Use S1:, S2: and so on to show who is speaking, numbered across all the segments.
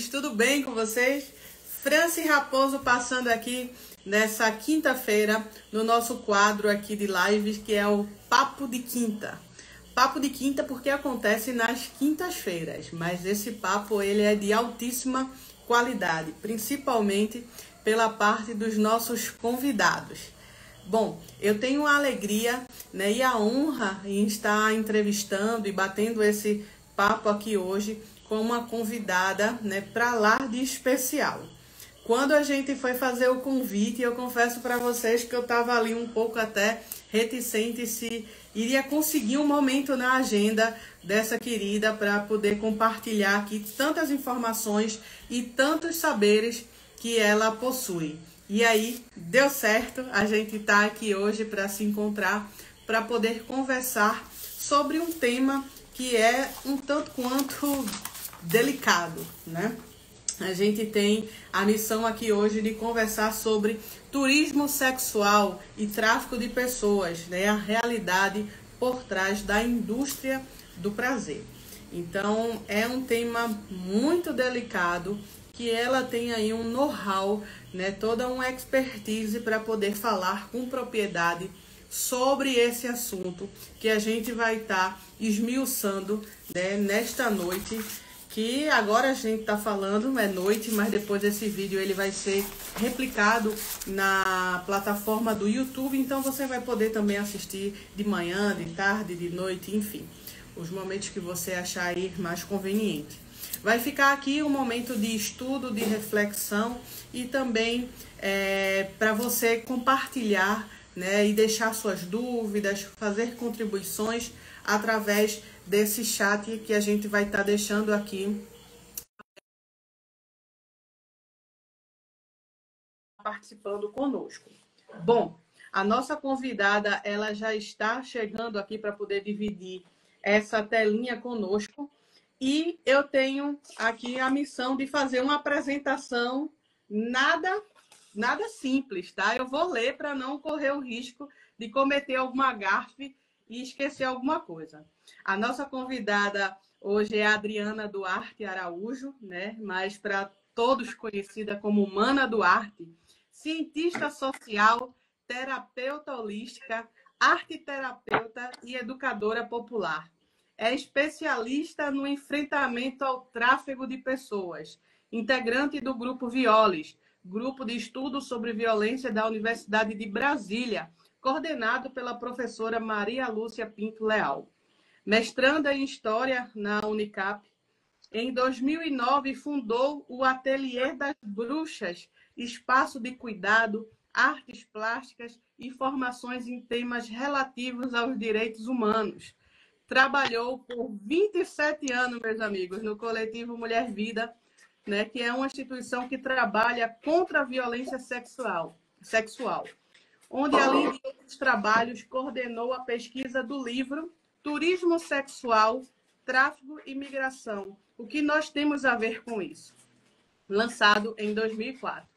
S1: lives, tudo bem com vocês? Franci Raposo passando aqui nessa quinta-feira no nosso quadro aqui de lives, que é o Papo de Quinta. Papo de Quinta porque acontece nas quintas-feiras, mas esse papo ele é de altíssima qualidade, principalmente pela parte dos nossos convidados. Bom, eu tenho a alegria, né, e a honra em estar entrevistando e batendo esse papo aqui hoje com uma convidada, né, para lá de especial. Quando a gente foi fazer o convite, eu confesso para vocês que eu estava ali um pouco até reticente se iria conseguir um momento na agenda dessa querida para poder compartilhar aqui tantas informações e tantos saberes que ela possui. E aí, deu certo, a gente está aqui hoje para se encontrar, para poder conversar sobre um tema que é um tanto quanto delicado, né? A gente tem a missão aqui hoje de conversar sobre turismo sexual e tráfico de pessoas, né? A realidade por trás da indústria do prazer. Então, é um tema muito delicado, que ela tem aí um know-how, né, toda uma expertise para poder falar com propriedade sobre esse assunto que a gente vai estar esmiuçando, né, nesta noite, que agora a gente está falando, é noite, mas depois esse vídeo ele vai ser replicado na plataforma do YouTube, então você vai poder também assistir de manhã, de tarde, de noite, enfim, os momentos que você achar aí mais conveniente. Vai ficar aqui um momento de estudo, de reflexão e também para você compartilhar, né, e deixar suas dúvidas, fazer contribuições através desse chat que a gente vai estar deixando aqui participando conosco. Bom, a nossa convidada ela já está chegando aqui para poder dividir essa telinha conosco. E eu tenho aqui a missão de fazer uma apresentação nada simples, tá? Eu vou ler para não correr o risco de cometer alguma gafe e esquecer alguma coisa. A nossa convidada hoje é a Adriana Duarte Araújo, né? Mas para todos conhecida como Mana Duarte, cientista social, terapeuta holística, arteterapeuta e educadora popular. É especialista no enfrentamento ao tráfego de pessoas, integrante do Grupo Violes, grupo de estudo sobre violência da Universidade de Brasília, coordenado pela professora Maria Lúcia Pinto Leal. Mestranda em História na Unicap, em 2009 fundou o Ateliê das Bruxas, espaço de cuidado, artes plásticas e formações em temas relativos aos direitos humanos. Trabalhou por 27 anos, meus amigos, no coletivo Mulher Vida, né, que é uma instituição que trabalha contra a violência sexual, onde, além de outros trabalhos, coordenou a pesquisa do livro Turismo Sexual, Tráfico e Migração. O que nós temos a ver com isso? Lançado em 2004.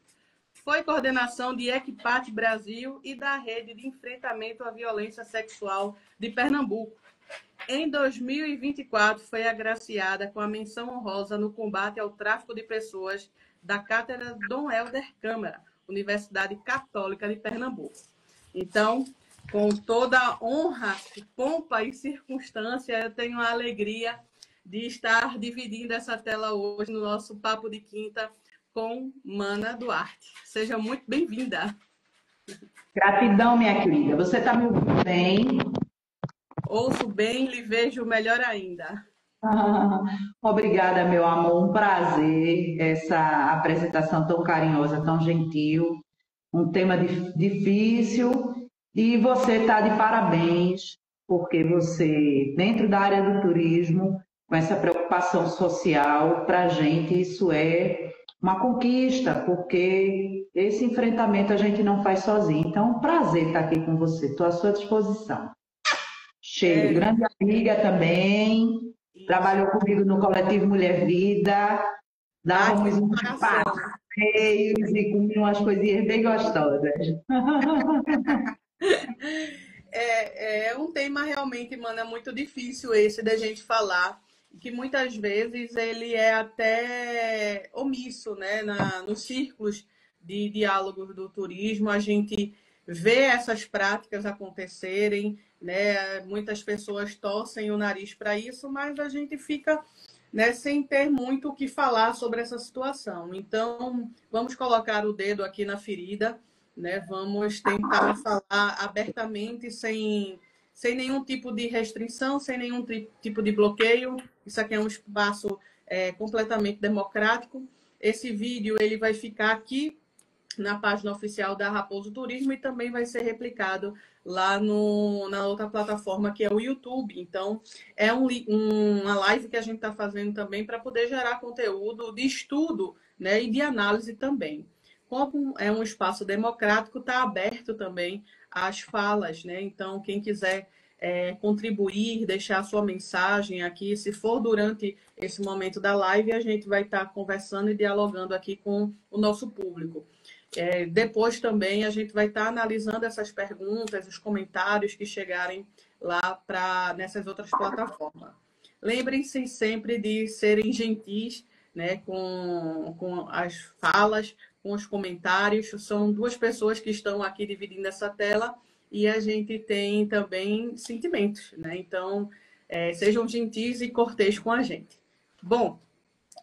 S1: Foi coordenação de Equipat Brasil e da Rede de Enfrentamento à Violência Sexual de Pernambuco. Em 2024, foi agraciada com a menção honrosa no combate ao tráfico de pessoas da Cátedra Dom Helder Câmara, Universidade Católica de Pernambuco. Então, com toda a honra, pompa e circunstância, eu tenho a alegria de estar dividindo essa tela hoje no nosso Papo de Quinta com Mana Duarte. Seja muito bem-vinda.
S2: Gratidão, minha querida. Você está me ouvindo bem?
S1: Ouço bem, lhe vejo melhor ainda.
S2: Obrigada, meu amor. Um prazer essa apresentação tão carinhosa, tão gentil. Um tema difícil e você está de parabéns, porque você, dentro da área do turismo, com essa preocupação social, para a gente isso é uma conquista, porque esse enfrentamento a gente não faz sozinho. Então, um prazer estar aqui com você. Estou à sua disposição. Cheiro, grande amiga também, trabalhou comigo no Coletivo Mulher Vida, dávamos uns passeios e comiam umas coisinhas bem gostosas.
S1: É um tema realmente, mano, é muito difícil esse da gente falar. que muitas vezes ele é até omisso, né? Nos círculos de diálogos do turismo, a gente vê essas práticas acontecerem, né? Muitas pessoas torcem o nariz para isso, mas a gente fica, né, sem ter muito o que falar sobre essa situação. Então, vamos colocar o dedo aqui na ferida, né? Vamos tentar falar abertamente, sem nenhum tipo de restrição, sem nenhum tipo de bloqueio. Isso aqui é um espaço completamente democrático. Esse vídeo ele vai ficar aqui na página oficial da Raposo Turismo e também vai ser replicado lá na outra plataforma que é o YouTube. Então, é uma live que a gente está fazendo também para poder gerar conteúdo de estudo, né, e de análise também. Como é um espaço democrático, está aberto também às falas, né? Então, quem quiser contribuir, deixar sua mensagem aqui, se for durante esse momento da live, a gente vai estar conversando e dialogando aqui com o nosso público. Depois também a gente vai estar analisando essas perguntas, os comentários que chegarem lá nessas outras plataformas. Lembrem-se sempre de serem gentis, né, com as falas, com os comentários. São duas pessoas que estão aqui dividindo essa tela e a gente tem também sentimentos, né? Então, sejam gentis e cortês com a gente. Bom,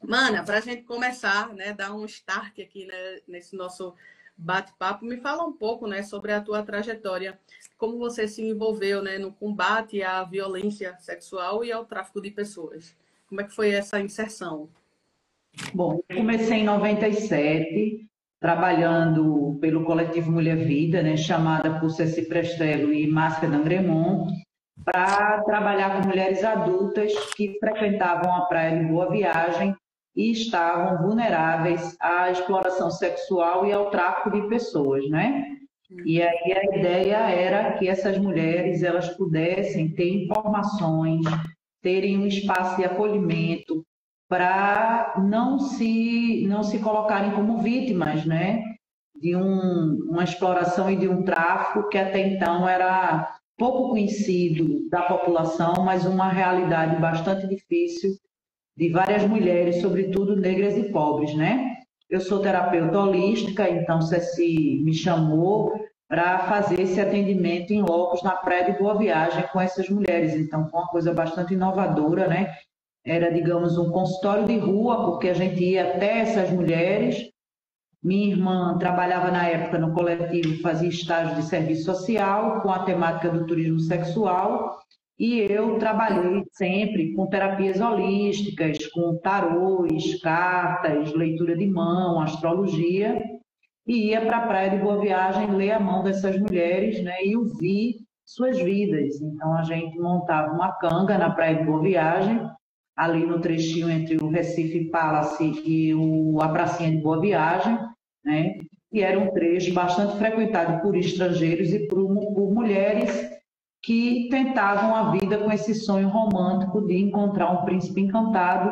S1: Mana, para a gente começar, né, dar um start aqui, né, nesse nosso bate-papo, me fala um pouco, né, sobre a tua trajetória, como você se envolveu, né, no combate à violência sexual e ao tráfico de pessoas. Como é que foi essa inserção?
S2: Bom, eu comecei em 97, trabalhando pelo coletivo Mulher Vida, né, chamada por Ceci Prestelo e Márcia D'Angremont, para trabalhar com mulheres adultas que frequentavam a praia de Boa Viagem e estavam vulneráveis à exploração sexual e ao tráfico de pessoas, né? E aí a ideia era que essas mulheres elas pudessem ter informações, terem um espaço de acolhimento para não se colocarem como vítimas, né? De uma exploração e de um tráfico que até então era pouco conhecido da população, mas uma realidade bastante difícil de várias mulheres, sobretudo negras e pobres, né? Eu sou terapeuta holística, então Ceci me chamou para fazer esse atendimento em locos na Praia de Boa Viagem com essas mulheres. Então, foi uma coisa bastante inovadora, né? Era, digamos, um consultório de rua, porque a gente ia até essas mulheres. Minha irmã trabalhava na época no coletivo, fazia estágio de serviço social com a temática do turismo sexual, e eu trabalhei sempre com terapias holísticas, com tarôs, cartas, leitura de mão, astrologia, e ia para a Praia de Boa Viagem ler a mão dessas mulheres, né, e ouvir suas vidas. Então a gente montava uma canga na Praia de Boa Viagem, ali no trechinho entre o Recife Palace e a Pracinha de Boa Viagem, né? E era um trecho bastante frequentado por estrangeiros e por mulheres que tentavam a vida com esse sonho romântico de encontrar um príncipe encantado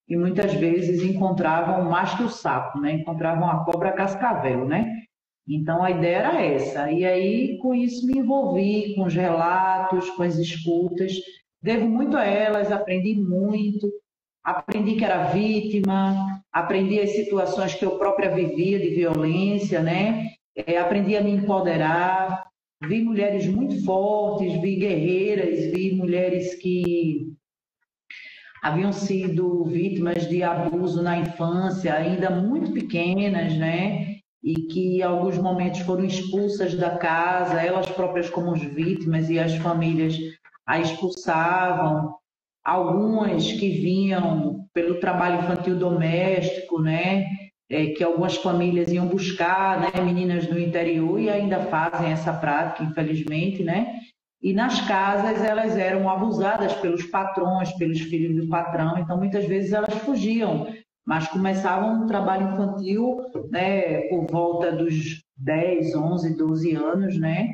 S2: e muitas vezes encontravam mais que o sapo, né? Encontravam a cobra cascavel, né? Então a ideia era essa. E aí com isso me envolvi com os relatos, com as escutas. Devo muito a elas, aprendi muito, aprendi que era vítima, aprendi as situações que eu própria vivia de violência, né? Aprendi a me empoderar, vi mulheres muito fortes, vi guerreiras, vi mulheres que haviam sido vítimas de abuso na infância, ainda muito pequenas, né? E que em alguns momentos foram expulsas da casa, elas próprias como vítimas e as famílias a expulsavam, algumas que vinham pelo trabalho infantil doméstico, né? Que algumas famílias iam buscar, né, meninas do interior e ainda fazem essa prática, infelizmente, né? E nas casas elas eram abusadas pelos patrões, pelos filhos do patrão, então muitas vezes elas fugiam, mas começavam o trabalho infantil, né, por volta dos 10, 11, 12 anos, né?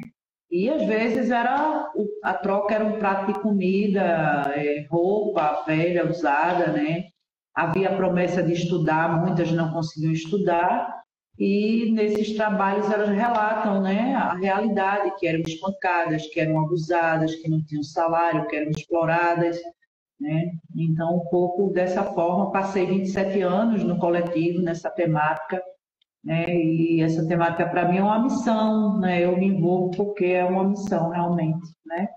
S2: E às vezes a troca era um prato de comida, roupa velha, usada, né? Havia a promessa de estudar, muitas não conseguiam estudar, e nesses trabalhos elas relatam, né, a realidade, que eram espancadas, que eram abusadas, que não tinham salário, que eram exploradas. né? Então, um pouco dessa forma, passei 27 anos no coletivo, nessa temática, né? E essa temática, para mim, é uma missão, né? Eu me envolvo porque é uma missão, realmente, né?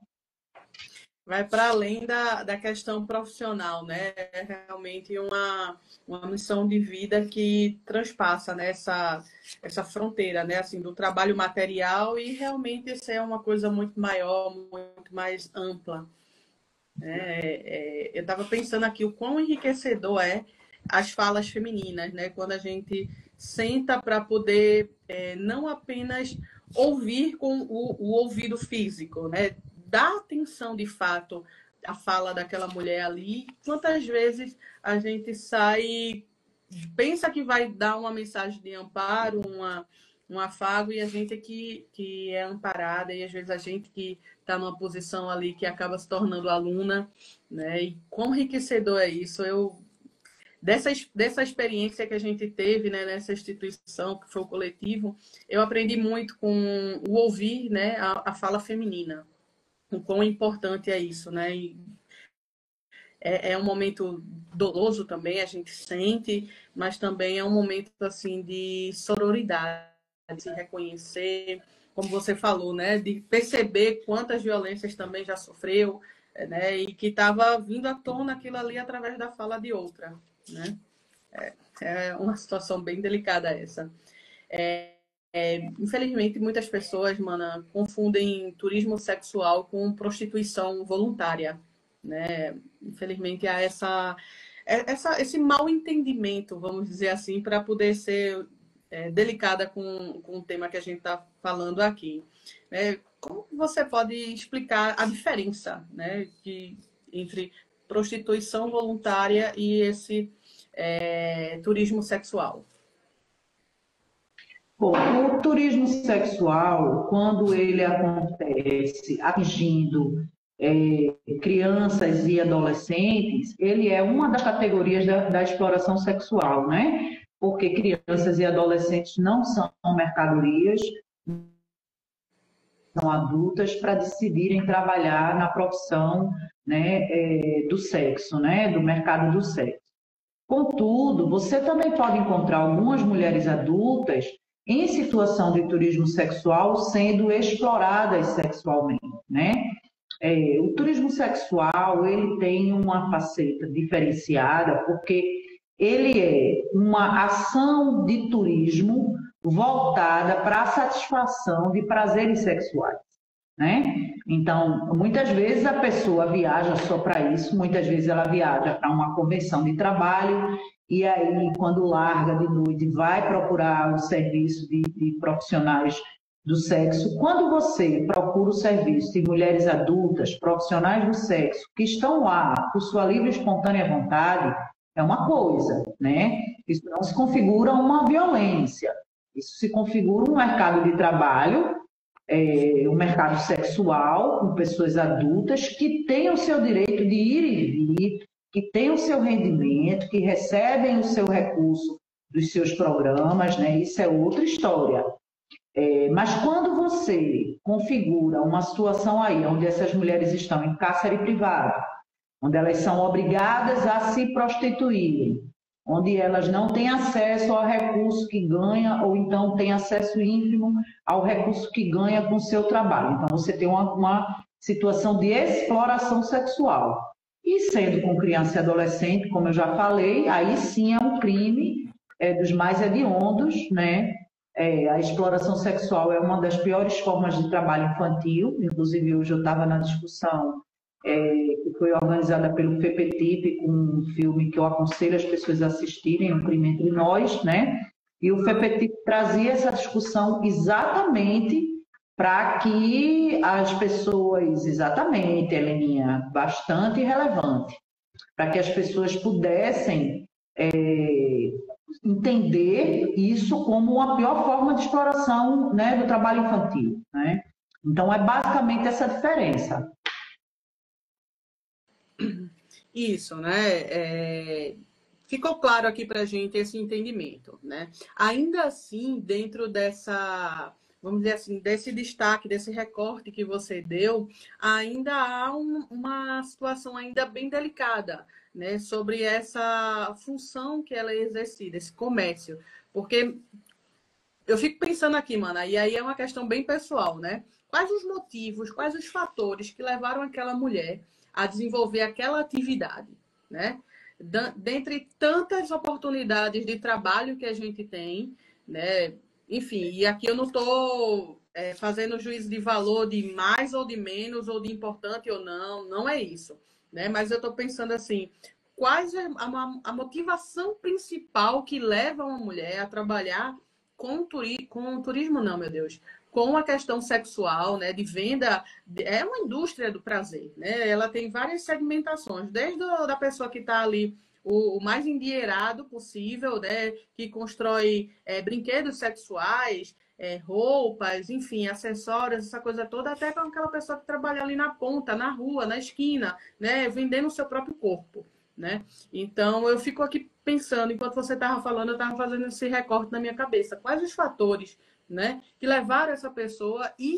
S1: Vai para além da questão profissional, né? É realmente uma missão de vida que transpassa, né, essa fronteira, né? Assim, do trabalho material e realmente isso é uma coisa muito maior, muito mais ampla. Eu estava pensando aqui o quão enriquecedor é as falas femininas, né? Quando a gente senta para poder não apenas ouvir com o ouvido físico, né? Dar atenção de fato à fala daquela mulher ali. Quantas vezes a gente sai, pensa que vai dar uma mensagem de amparo, um afago, e a gente que é amparada, e às vezes a gente que está numa posição ali que acaba se tornando aluna, né? E quão enriquecedor é isso. Dessa experiência que a gente teve, né, nessa instituição, que foi o coletivo, eu aprendi muito com o ouvir, né, a fala feminina. O quão importante é isso, né? E é um momento doloso também, a gente sente, mas também é um momento assim de sororidade, de se reconhecer, como você falou, né, de perceber quantas violências também já sofreu, né, e que estava vindo à tona aquilo ali através da fala de outra, né? É uma situação bem delicada essa. Infelizmente, muitas pessoas, mana, confundem turismo sexual com prostituição voluntária, né? Infelizmente, há esse mal entendimento, vamos dizer assim, para poder ser delicada com o tema que a gente está falando aqui. Como você pode explicar a diferença, né, entre prostituição voluntária e esse turismo sexual?
S2: Bom, o turismo sexual, quando ele acontece atingindo crianças e adolescentes, ele é uma das categorias da exploração sexual, né? Porque crianças e adolescentes não são mercadorias, são adultas para decidirem trabalhar na profissão, né, do sexo, né, do mercado do sexo. Contudo, você também pode encontrar algumas mulheres adultas em situação de turismo sexual sendo exploradas sexualmente, né? O turismo sexual ele tem uma faceta diferenciada porque ele é uma ação de turismo voltada para a satisfação de prazeres sexuais, né? Então, muitas vezes a pessoa viaja só para isso, muitas vezes ela viaja para uma convenção de trabalho e aí, quando larga de noite, vai procurar o serviço de profissionais do sexo. Quando você procura o serviço de mulheres adultas, profissionais do sexo, que estão lá por sua livre e espontânea vontade, é uma coisa, né? Isso não se configura uma violência, isso se configura um mercado de trabalho, um mercado sexual com pessoas adultas que têm o seu direito de ir e vir, que têm o seu rendimento, que recebem o seu recurso dos seus programas, né? Isso é outra história. Mas quando você configura uma situação aí, onde essas mulheres estão em cárcere privado, onde elas são obrigadas a se prostituírem, onde elas não têm acesso ao recurso que ganha, ou então têm acesso ínfimo ao recurso que ganha com o seu trabalho. Então, você tem uma situação de exploração sexual. E sendo com criança e adolescente, como eu já falei, aí sim é um crime dos mais hediondos, né? A exploração sexual é uma das piores formas de trabalho infantil, inclusive hoje eu estava na discussão que foi organizada pelo FEPETIP, com um filme que eu aconselho as pessoas a assistirem, Um Crime Entre Nós, né? E o FEPETIP trazia essa discussão exatamente para que as pessoas, exatamente, Heleninha, bastante relevante, para que as pessoas pudessem entender isso como uma pior forma de exploração, né, do trabalho infantil, né? Então, é basicamente essa diferença.
S1: Isso, né? Ficou claro aqui para a gente esse entendimento, né? Ainda assim, dentro dessa vamos dizer assim, desse destaque, desse recorte que você deu, ainda há uma situação ainda bem delicada, né, sobre essa função que ela é exercida, esse comércio. Porque eu fico pensando aqui, mana, e aí é uma questão bem pessoal, né? Quais os motivos, quais os fatores que levaram aquela mulher a desenvolver aquela atividade, né? Dentre tantas oportunidades de trabalho que a gente tem, né? Enfim, e aqui eu não estou fazendo juízo de valor de mais ou de menos, ou de importante ou não, não é isso, né? Mas eu estou pensando assim, quais a motivação principal que leva uma mulher a trabalhar com o turismo, não, meu Deus, com a questão sexual, né, de venda, é uma indústria do prazer, né? Ela tem várias segmentações, desde da pessoa que está ali o mais endinheirado possível, né, que constrói brinquedos sexuais, roupas, enfim, acessórios, essa coisa toda, até com aquela pessoa que trabalha ali na ponta, na rua, na esquina, né, vendendo o seu próprio corpo, né? Então, eu fico aqui pensando, enquanto você estava falando, eu estava fazendo esse recorte na minha cabeça. Quais os fatores, né, que levaram essa pessoa e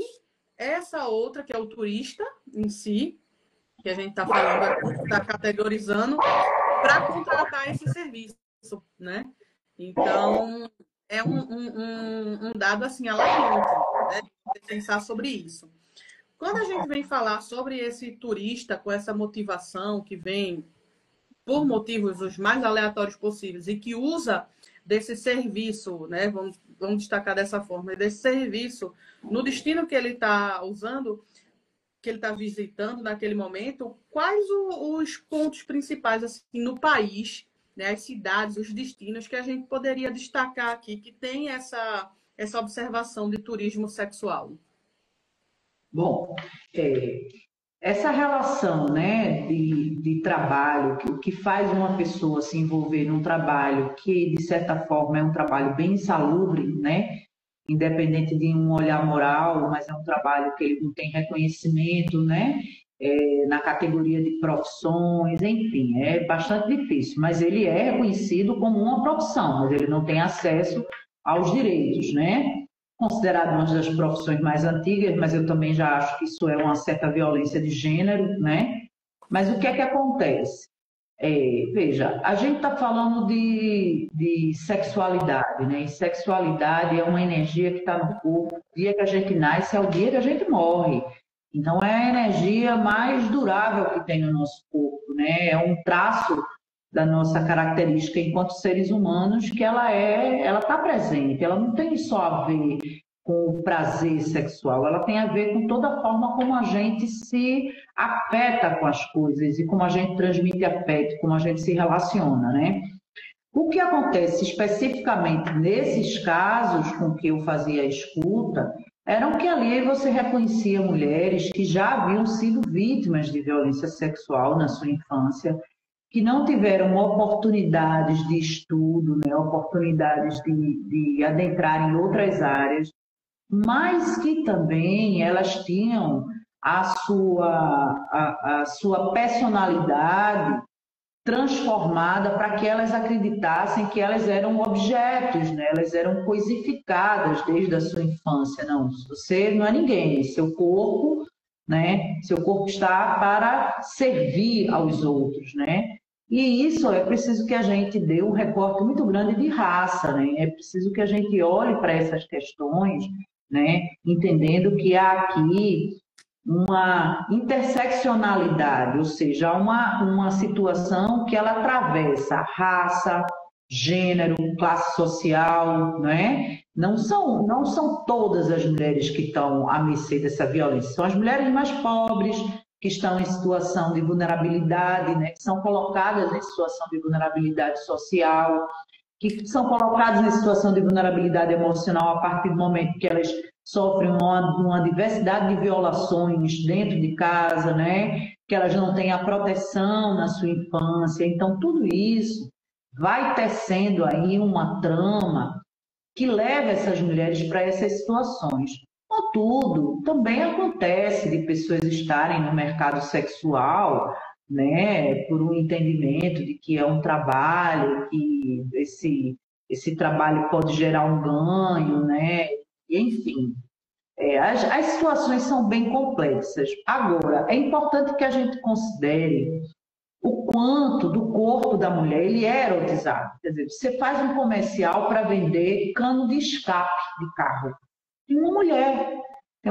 S1: essa outra, que é o turista em si, que a gente está falando aqui, está categorizando, para contratar esse serviço, né? Então, é um dado, assim, alarmante, né? Pensar sobre isso. Quando a gente vem falar sobre esse turista com essa motivação que vem por motivos os mais aleatórios possíveis e que usa desse serviço, né? Vamos destacar dessa forma, desse serviço no destino que ele está usando, que ele está visitando naquele momento, quais os pontos principais assim, no país, né? As cidades, os destinos que a gente poderia destacar aqui, que tem essa observação de turismo sexual?
S2: Bom, essa relação, né, de trabalho, o que faz uma pessoa se envolver num trabalho que, de certa forma, é um trabalho bem insalubre, né, independente de um olhar moral, mas é um trabalho que ele não tem reconhecimento, né, na categoria de profissões, enfim, é bastante difícil, mas ele é reconhecido como uma profissão, mas ele não tem acesso aos direitos, né? Considerado uma das profissões mais antigas, mas eu também já acho que isso é uma certa violência de gênero, né? Mas o que é que acontece? Veja, a gente está falando de sexualidade, né? E sexualidade é uma energia que está no corpo. O dia que a gente nasce é o dia que a gente morre. Então, é a energia mais durável que tem no nosso corpo, né? É um traço da nossa característica enquanto seres humanos que ela está presente. Ela não tem só a ver com o prazer sexual, ela tem a ver com toda a forma como a gente se afeta com as coisas e como a gente transmite afeto, como a gente se relaciona, né? O que acontece especificamente nesses casos com que eu fazia a escuta, eram que ali você reconhecia mulheres que já haviam sido vítimas de violência sexual na sua infância, que não tiveram oportunidades de estudo, né, oportunidades de adentrar em outras áreas, mas que também elas tinham a sua personalidade transformada para que elas acreditassem que elas eram objetos, né? Elas eram coisificadas desde a sua infância. Não, você não é ninguém, seu corpo, né? Seu corpo está para servir aos outros, né? E isso é preciso que a gente dê um recorte muito grande de raça, né? É preciso que a gente olhe para essas questões, né? Entendendo que há aqui uma interseccionalidade, ou seja, uma situação que ela atravessa raça, gênero, classe social, não é? Não são todas as mulheres que estão à mercê dessa violência, são as mulheres mais pobres, que estão em situação de vulnerabilidade, né? Que são colocadas em situação de vulnerabilidade social, que são colocadas em situação de vulnerabilidade emocional a partir do momento que elas sofrem uma diversidade de violações dentro de casa, né? Que elas não têm a proteção na sua infância. Então, tudo isso vai tecendo aí uma trama que leva essas mulheres para essas situações. Contudo, também acontece de pessoas estarem no mercado sexual, né, por um entendimento de que é um trabalho, que esse trabalho pode gerar um ganho, né, enfim. As situações são bem complexas. Agora, é importante que a gente considere o quanto do corpo da mulher ele é erotizado. Quer dizer, você faz um comercial para vender cano de escape de carro. Tem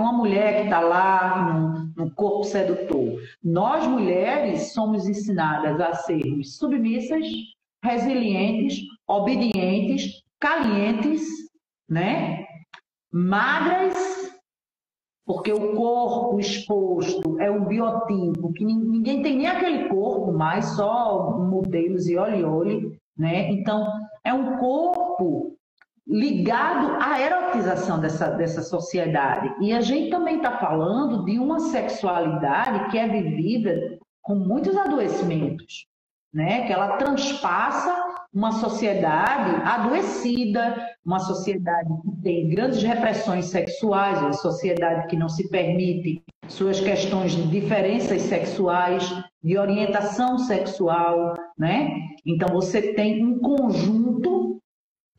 S2: uma mulher que está lá no corpo sedutor. Nós, mulheres, somos ensinadas a sermos submissas, resilientes, obedientes, calientes, né? Magras, porque o corpo exposto é um biotipo que ninguém tem nem aquele corpo mais, só modelos e olhe, né? Então, é um corpo ligado à erotização dessa sociedade. E a gente também está falando de uma sexualidade que é vivida com muitos adoecimentos, né? Que ela transpassa uma sociedade adoecida, uma sociedade que tem grandes repressões sexuais, uma sociedade que não se permite suas questões de diferenças sexuais, de orientação sexual, né? Então você tem um conjunto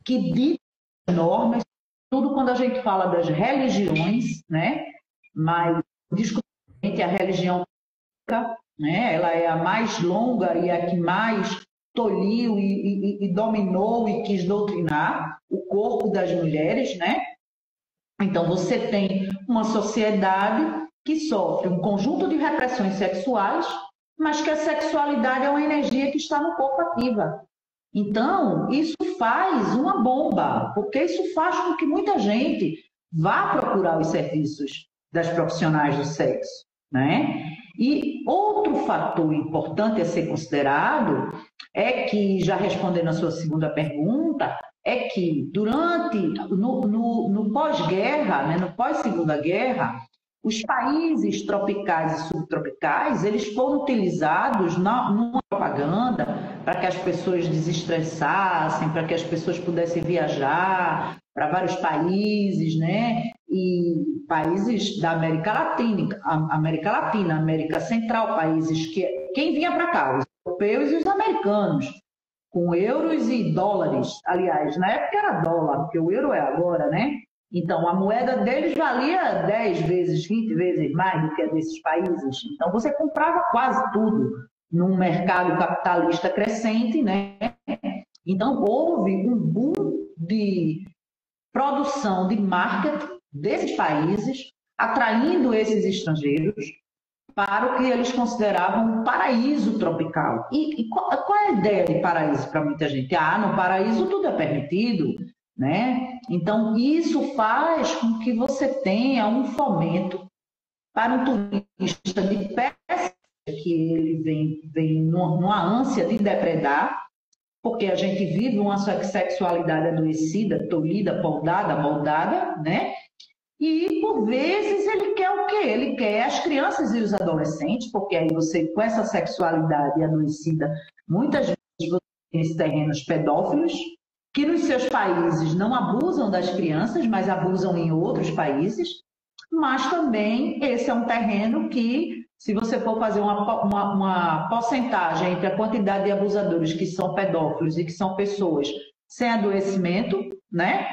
S2: que dita normas, tudo quando a gente fala das religiões, né? Mas discutivelmente a religião, né? Ela é a mais longa e a que mais tolhiu e dominou e quis doutrinar o corpo das mulheres, né? Então você tem uma sociedade que sofre um conjunto de repressões sexuais, mas que a sexualidade é uma energia que está no corpo ativa. Então, isso faz uma bomba, porque isso faz com que muita gente vá procurar os serviços das profissionais do sexo, né? E outro fator importante a ser considerado é que, já respondendo a sua segunda pergunta, é que no pós-guerra, né, no pós-segunda guerra, os países tropicais e subtropicais, eles foram utilizados numa propaganda para que as pessoas desestressassem, para que as pessoas pudessem viajar para vários países, né? E países da América Latina, América Central, países que quem vinha para cá, os europeus e os americanos, com euros e dólares. Aliás, na época era dólar, porque o euro é agora, né? Então, a moeda deles valia 10 vezes, 20 vezes mais do que a desses países. Então, você comprava quase tudo num mercado capitalista crescente, né? Então, houve um boom de produção de marketing desses países, atraindo esses estrangeiros para o que eles consideravam um paraíso tropical. E qual é a ideia de paraíso para muita gente? No paraíso tudo é permitido, né? Então, isso faz com que você tenha um fomento para um turista de peça que ele vem numa ânsia de depredar, porque a gente vive uma sexualidade adoecida, tolhida, podada, moldada, né? E, por vezes, ele quer o quê? Ele quer as crianças e os adolescentes, porque aí você, com essa sexualidade adoecida, muitas vezes você tem esses terrenos pedófilos, que nos seus países não abusam das crianças, mas abusam em outros países, mas também esse é um terreno que, se você for fazer uma porcentagem entre a quantidade de abusadores que são pedófilos e que são pessoas sem adoecimento, né?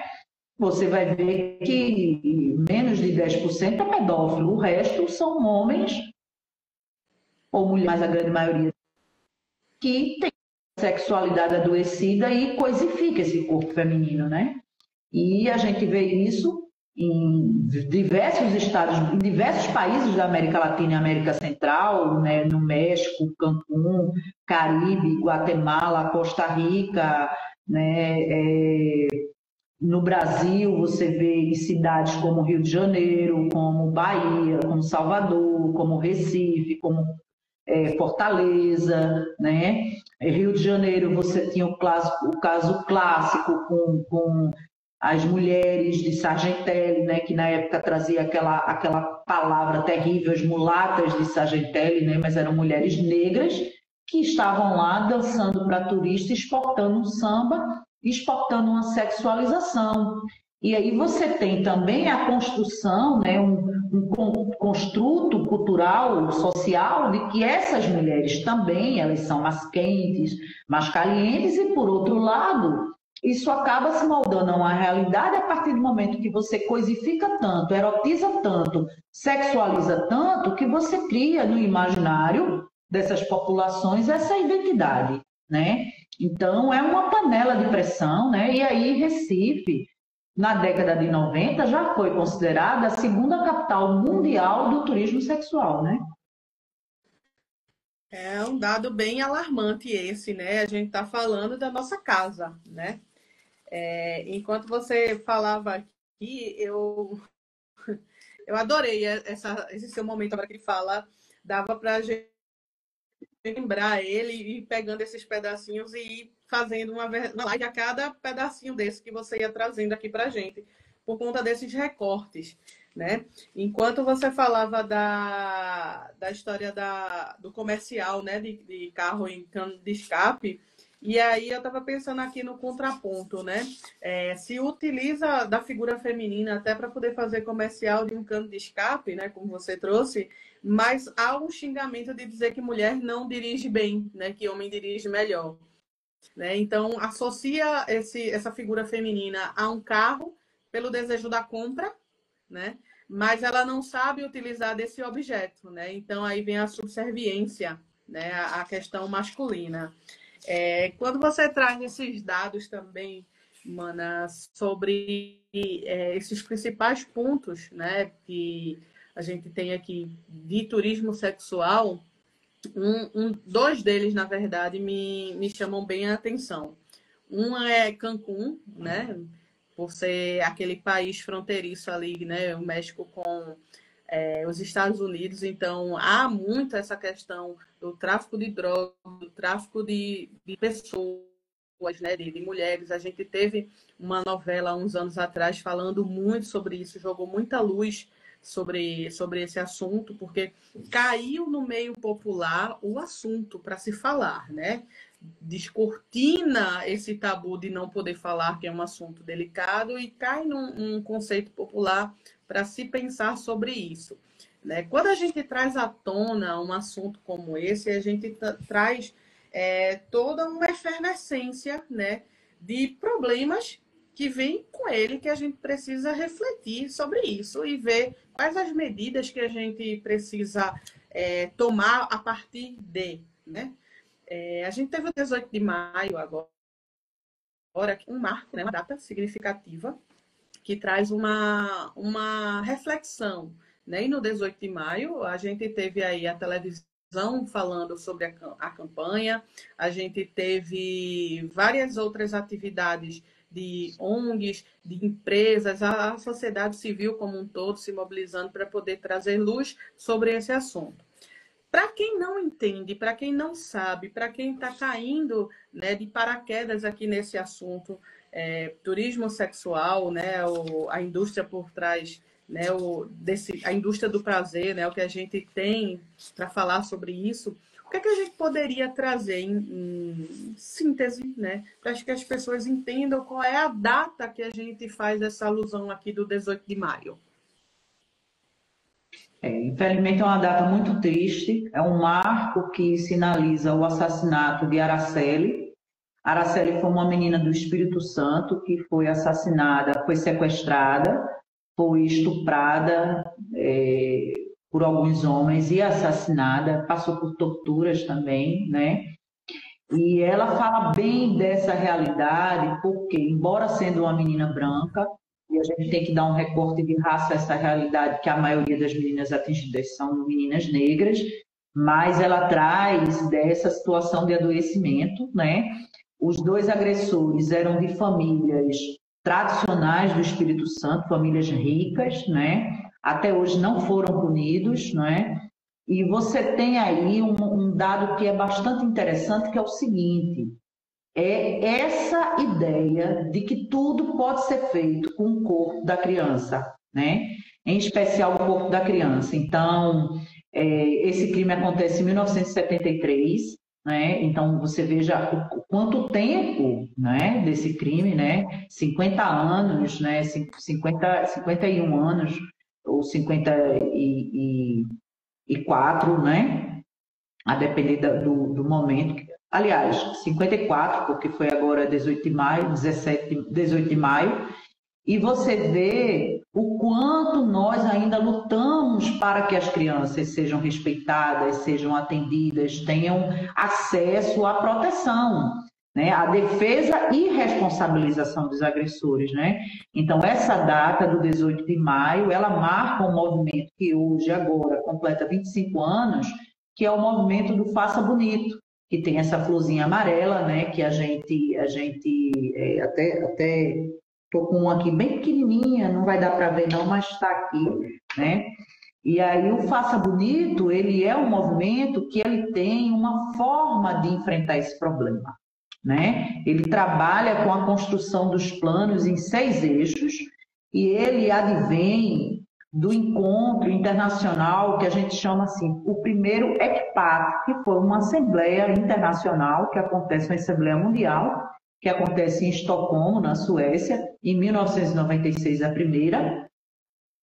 S2: Você vai ver que menos de 10% é pedófilo, o resto são homens ou mulheres, mas a grande maioria, que tem sexualidade adoecida e coisifica esse corpo feminino, né? E a gente vê isso em diversos estados, em diversos países da América Latina e América Central, né? No México, Cancún, Caribe, Guatemala, Costa Rica, né? No Brasil, você vê em cidades como Rio de Janeiro, como Bahia, como Salvador, como Recife, como Fortaleza, né? Rio de Janeiro, você tinha o caso clássico com as mulheres de Sargentelli, né? Que na época trazia aquela palavra terrível, as mulatas de Sargentelli, né? Mas eram mulheres negras que estavam lá dançando para turistas, exportando um samba, exportando uma sexualização. E aí você tem também a construção, né, um construto cultural, social, de que essas mulheres também, elas são mais quentes, mais calientes, e por outro lado, isso acaba se moldando a uma realidade a partir do momento que você coisifica tanto, erotiza tanto, sexualiza tanto, que você cria no imaginário dessas populações essa identidade, né? Então, é uma panela de pressão, né? E aí, Recife, na década de 90, já foi considerada a segunda capital mundial do turismo sexual, né?
S1: É um dado bem alarmante esse, né? A gente está falando da nossa casa, né? Enquanto você falava aqui, eu adorei esse seu momento agora que ele fala, dava para a gente lembrar ele e ir pegando esses pedacinhos e ir fazendo uma live a cada pedacinho desse que você ia trazendo aqui para a gente, por conta desses recortes, né? Enquanto você falava da história do comercial, né, de carro em cano de escape, e aí eu estava pensando aqui no contraponto, né? Se utiliza da figura feminina até para poder fazer comercial de um cano de escape, né, como você trouxe, mas há um xingamento de dizer que mulher não dirige bem, né? Que homem dirige melhor. Né? Então, associa essa figura feminina a um carro pelo desejo da compra, né? Mas ela não sabe utilizar desse objeto. Né? Então, aí vem a subserviência, né? A questão masculina. Quando você traz esses dados também, Mana, sobre esses principais pontos, né, que a gente tem aqui de turismo sexual, dois deles, na verdade, me chamam bem a atenção. Um é Cancún, né, por ser aquele país fronteiriço ali, né, o México com os Estados Unidos, então há muito essa questão do tráfico de drogas, do tráfico de pessoas, né, de mulheres. A gente teve uma novela há uns anos atrás falando muito sobre isso, jogou muita luz sobre esse assunto, porque caiu no meio popular o assunto para se falar, né? Descortina esse tabu de não poder falar que é um assunto delicado e cai num conceito popular para se pensar sobre isso. Né? Quando a gente traz à tona um assunto como esse, a gente traz toda uma efervescência, né, de problemas que vem com ele, que a gente precisa refletir sobre isso e ver quais as medidas que a gente precisa tomar a partir de. Né? A gente teve o 18 de maio agora, um marco, né, uma data significativa, que traz uma reflexão. Né? E no 18 de maio, a gente teve aí a televisão falando sobre a campanha, a gente teve várias outras atividades de ONGs, de empresas, a sociedade civil como um todo se mobilizando para poder trazer luz sobre esse assunto. Para quem não entende, para quem não sabe, para quem está caindo, né, de paraquedas aqui nesse assunto, turismo sexual, né, a indústria por trás, né, a indústria do prazer, né, o que a gente tem para falar sobre isso, o que é que a gente poderia trazer em síntese, né, para que as pessoas entendam qual é a data que a gente faz essa alusão aqui do 18 de maio?
S2: Infelizmente é uma data muito triste, é um marco que sinaliza o assassinato de Araceli. Araceli foi uma menina do Espírito Santo que foi assassinada, foi sequestrada, foi estuprada por alguns homens e assassinada, passou por torturas também, né? E ela fala bem dessa realidade, porque, embora sendo uma menina branca, e a gente tem que dar um recorte de raça a essa realidade, que a maioria das meninas atingidas são meninas negras, mas ela traz dessa situação de adoecimento, né? Os dois agressores eram de famílias tradicionais do Espírito Santo, famílias ricas, né? Até hoje não foram punidos, né? E você tem aí um dado que é bastante interessante, que é o seguinte: é essa ideia de que tudo pode ser feito com o corpo da criança, né? Em especial o corpo da criança. Então, esse crime acontece em 1973, né? Então, você veja quanto tempo, né, desse crime, né? 50 anos, né? 51 anos, ou 54, né? A depender do momento aliás, 54, porque foi agora 18 de maio, 18 de maio, e você vê o quanto nós ainda lutamos para que as crianças sejam respeitadas, sejam atendidas, tenham acesso à proteção, né? À defesa e responsabilização dos agressores, né? Então, essa data do 18 de maio, ela marca um movimento que hoje, agora, completa 25 anos, que é o movimento do Faça Bonito, que tem essa florzinha amarela, né? Que a gente até estou com uma aqui bem pequenininha, não vai dar para ver não, mas está aqui, né? E aí o Faça Bonito, ele é um movimento que ele tem uma forma de enfrentar esse problema, né? Ele trabalha com a construção dos planos em 6 eixos e ele advém do encontro internacional que a gente chama assim, o primeiro ECPAT, que foi uma assembleia internacional que acontece, uma assembleia mundial, que acontece em Estocolmo, na Suécia, em 1996, a primeira,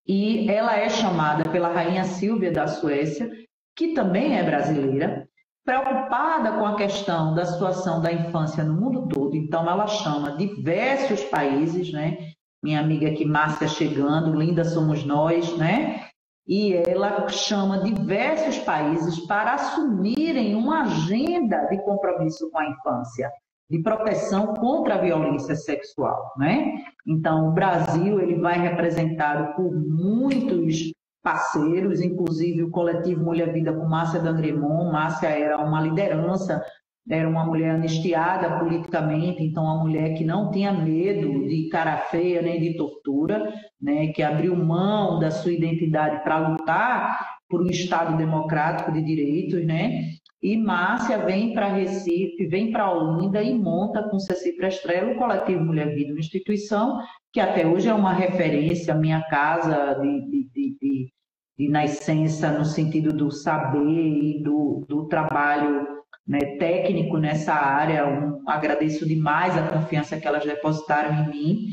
S2: e ela é chamada pela Rainha Sílvia da Suécia, que também é brasileira, preocupada com a questão da situação da infância no mundo todo. Então, ela chama diversos países, né? Minha amiga aqui, Márcia, chegando, linda somos nós, né? E ela chama diversos países para assumirem uma agenda de compromisso com a infância, de proteção contra a violência sexual, né? Então, o Brasil ele vai representado por muitos parceiros, inclusive o coletivo Mulher Vida com Márcia D'Andremont. Márcia era uma liderança, era uma mulher anistiada politicamente, então uma mulher que não tinha medo de cara feia nem de tortura, né? Que abriu mão da sua identidade para lutar por um Estado democrático de direitos, né? E Márcia vem para Recife, vem para Olinda e monta com Ceci Prestrello o coletivo Mulher Vida, uma instituição que até hoje é uma referência, minha casa de nascença no sentido do saber e do trabalho, né, técnico nessa área. Agradeço demais a confiança que elas depositaram em mim.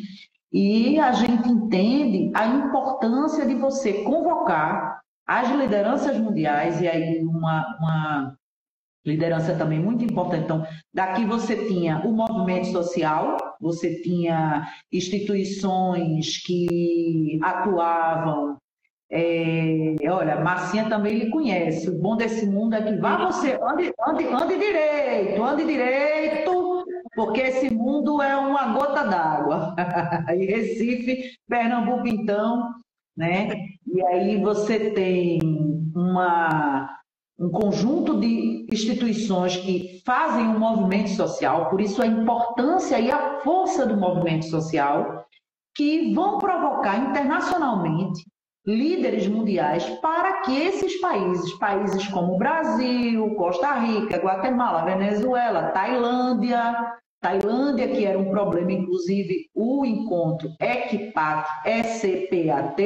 S2: E a gente entende a importância de você convocar as lideranças mundiais, e aí uma liderança também muito importante. Então, daqui você tinha o movimento social, você tinha instituições que atuavam. Olha, Marcinha também lhe conhece. O bom desse mundo é que vá você, ande direito, porque esse mundo é uma gota d'água. E Recife, Pernambuco, então, né? E aí você tem um conjunto de instituições que fazem um movimento social, por isso a importância e a força do movimento social, que vão provocar internacionalmente líderes mundiais para que esses países como Brasil, Costa Rica, Guatemala, Venezuela, Tailândia, que era um problema, inclusive o encontro ECPAT, ECPAT,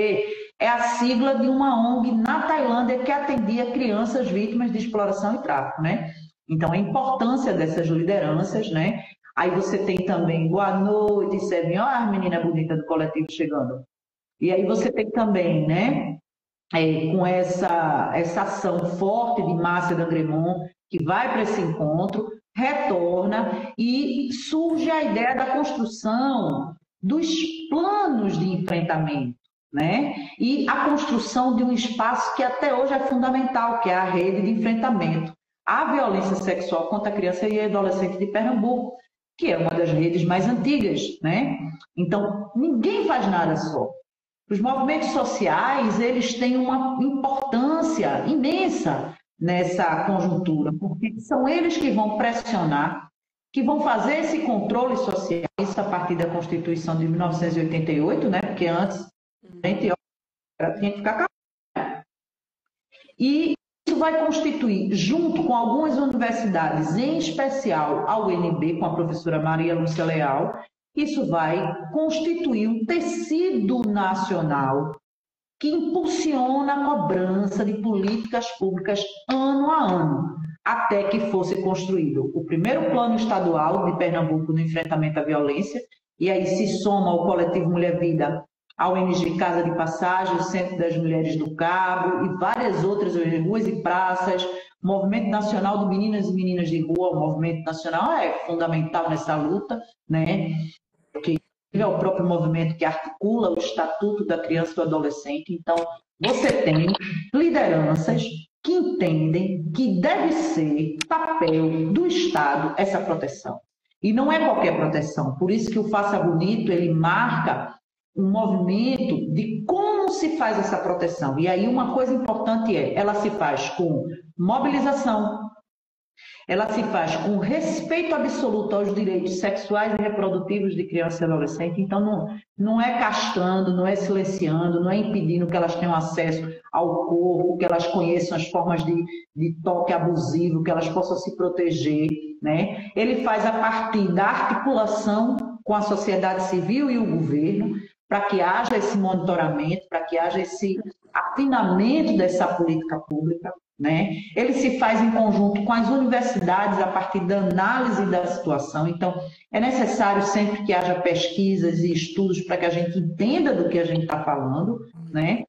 S2: é a sigla de uma ONG na Tailândia que atendia crianças vítimas de exploração e tráfico, né? Então, a importância dessas lideranças, né? Aí você tem também Boa Noite, Sevinho, olha a menina bonita do coletivo chegando. E aí você tem também, né, com essa ação forte de Márcia D'Andremont, que vai para esse encontro, retorna e surge a ideia da construção dos planos de enfrentamento, né? E a construção de um espaço que até hoje é fundamental, que é a rede de enfrentamento à violência sexual contra a criança e adolescente de Pernambuco, que é uma das redes mais antigas, né? Então, ninguém faz nada só. Os movimentos sociais, eles têm uma importância imensa nessa conjuntura, porque são eles que vão pressionar, que vão fazer esse controle social, isso a partir da Constituição de 1988, né? Porque antes a gente tinha que ficar calado. E isso vai constituir, junto com algumas universidades, em especial a UNB, com a professora Maria Lúcia Leal, isso vai constituir um tecido nacional que impulsiona a cobrança de políticas públicas ano a ano, até que fosse construído o primeiro plano estadual de Pernambuco no enfrentamento à violência, e aí se soma ao coletivo Mulher Vida a ONG Casa de Passagem, o Centro das Mulheres do Cabo e várias outras ruas e praças, o Movimento Nacional de Meninas e Meninas de Rua, o Movimento Nacional é fundamental nessa luta, né? Porque é o próprio movimento que articula o Estatuto da Criança e do Adolescente. Então, você tem lideranças que entendem que deve ser papel do Estado essa proteção. E não é qualquer proteção. Por isso que o Faça Bonito, ele marca um movimento de como se faz essa proteção. E aí uma coisa importante ela se faz com mobilização, ela se faz com respeito absoluto aos direitos sexuais e reprodutivos de criança e adolescente. Então, não é castrando, não é silenciando, não é impedindo que elas tenham acesso ao corpo, que elas conheçam as formas de toque abusivo, que elas possam se proteger, né? Ele faz a partir da articulação com a sociedade civil e o governo, para que haja esse monitoramento, para que haja esse afinamento dessa política pública, né? Ele se faz em conjunto com as universidades a partir da análise da situação. Então, é necessário sempre que haja pesquisas e estudos para que a gente entenda do que a gente está falando, né?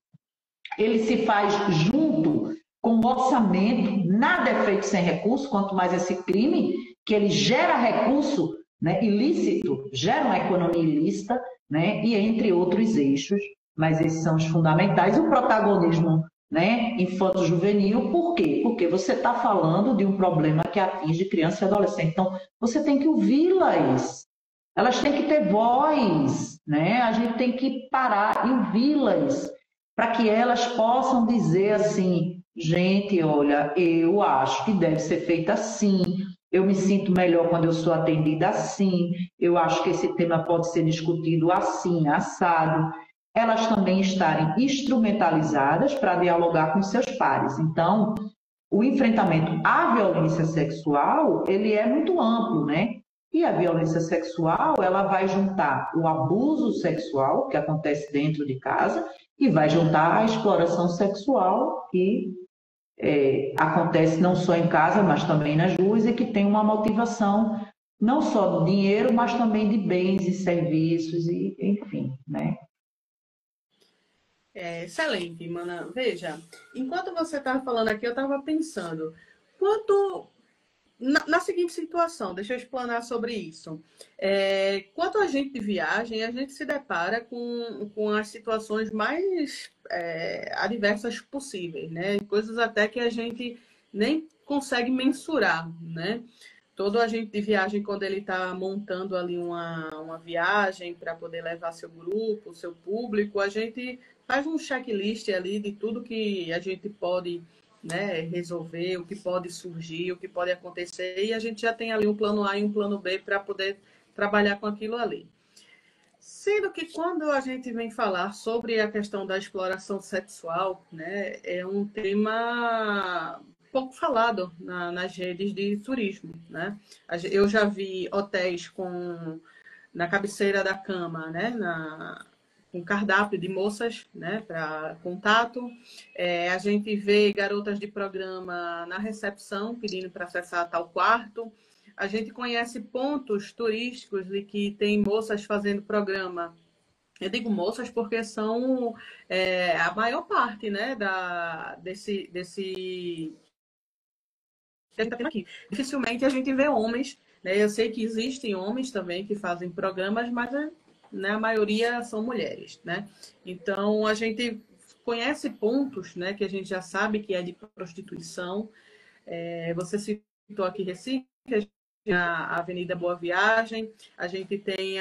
S2: Ele se faz junto com o orçamento, nada é feito sem recurso, quanto mais esse crime, que ele gera recurso, né, ilícito, gera uma economia ilícita, né, e entre outros eixos, mas esses são os fundamentais. O protagonismo, né, infanto-juvenil, por quê? Porque você está falando de um problema que atinge criança e adolescente. Então, você tem que ouvi-las. Elas têm que ter voz, né? A gente tem que parar e ouvi-las para que elas possam dizer assim, gente, olha, eu acho que deve ser feita assim, eu me sinto melhor quando eu sou atendida assim, eu acho que esse tema pode ser discutido assim, assado. Elas também estarem instrumentalizadas para dialogar com seus pares. Então, o enfrentamento à violência sexual, ele é muito amplo, né? E a violência sexual, ela vai juntar o abuso sexual, que acontece dentro de casa, e vai juntar a exploração sexual, que acontece não só em casa, mas também nas ruas, e que tem uma motivação não só do dinheiro, mas também de bens e serviços, e enfim, né?
S1: Excelente, Mana. Veja, enquanto você estava falando aqui, eu estava pensando, quanto na seguinte situação, deixa eu explanar sobre isso. Quanto a gente de viagem, a gente se depara com as situações mais adversas possíveis, né? Coisas até que a gente nem consegue mensurar, né? Todo agente de viagem, quando ele está montando ali uma viagem para poder levar seu grupo, seu público, a gente faz um checklist ali de tudo que a gente pode, né, resolver, o que pode surgir, o que pode acontecer, e a gente já tem ali um plano A e um plano B para poder trabalhar com aquilo ali. Sendo que quando a gente vem falar sobre a questão da exploração sexual, né, é um tema pouco falado nas redes de turismo, né? Eu já vi hotéis na cabeceira da cama, né, com cardápio de moças, né, para contato. A gente vê garotas de programa na recepção pedindo para acessar tal quarto. A gente conhece pontos turísticos de que tem moças fazendo programa. Eu digo moças porque são a maior parte, né, desse que a gente está tendo aqui. Dificilmente a gente vê homens, né? Eu sei que existem homens também que fazem programas, mas né, a maioria são mulheres, né? Então a gente conhece pontos, né, que a gente já sabe que é de prostituição. Você citou aqui Recife, a Avenida Boa Viagem, a gente tem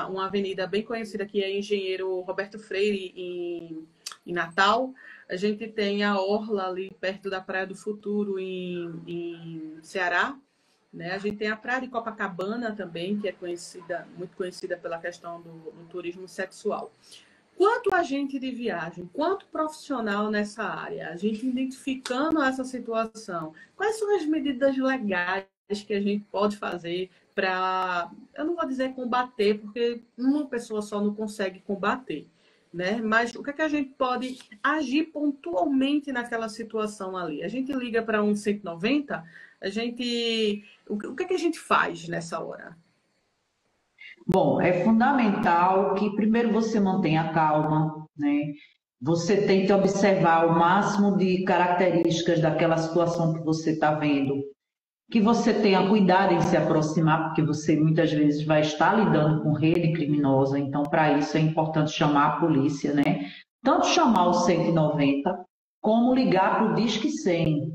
S1: uma avenida bem conhecida que é Engenheiro Roberto Freire, em Natal. A gente tem a Orla ali perto da Praia do Futuro, em Ceará. Né? A gente tem a Praia de Copacabana também, que é muito conhecida pela questão do turismo sexual. Quanto agente de viagem, quanto profissional nessa área, a gente identificando essa situação, quais são as medidas legais que a gente pode fazer para, eu não vou dizer combater, porque uma pessoa só não consegue combater, né? Mas o que é que a gente pode agir pontualmente naquela situação ali? A gente liga para um 190, o que é que a gente faz nessa hora?
S2: Bom, é fundamental que primeiro você mantenha a calma, né? Você tente observar o máximo de características daquela situação que você está vendo, que você tenha cuidado em se aproximar, porque você muitas vezes vai estar lidando com rede criminosa, então para isso é importante chamar a polícia, né? Tanto chamar o 190, como ligar para o Disque 100.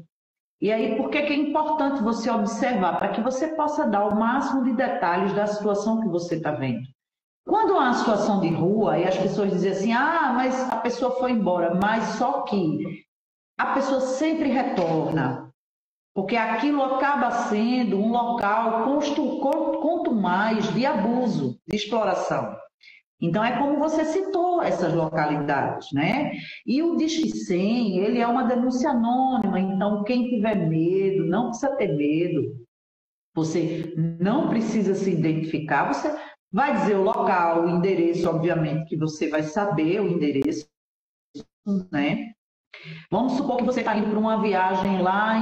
S2: E aí, por que que é importante você observar? Para que você possa dar o máximo de detalhes da situação que você está vendo. Quando há uma situação de rua, e as pessoas dizem assim, ah, mas a pessoa foi embora, mas só que a pessoa sempre retorna, porque aquilo acaba sendo um local quanto mais de abuso, de exploração. Então, é como você citou essas localidades, né? E o Disque 100, ele é uma denúncia anônima, então quem tiver medo, não precisa ter medo, você não precisa se identificar, você vai dizer o local, o endereço, obviamente, que você vai saber o endereço, né? Vamos supor que você está indo para uma viagem lá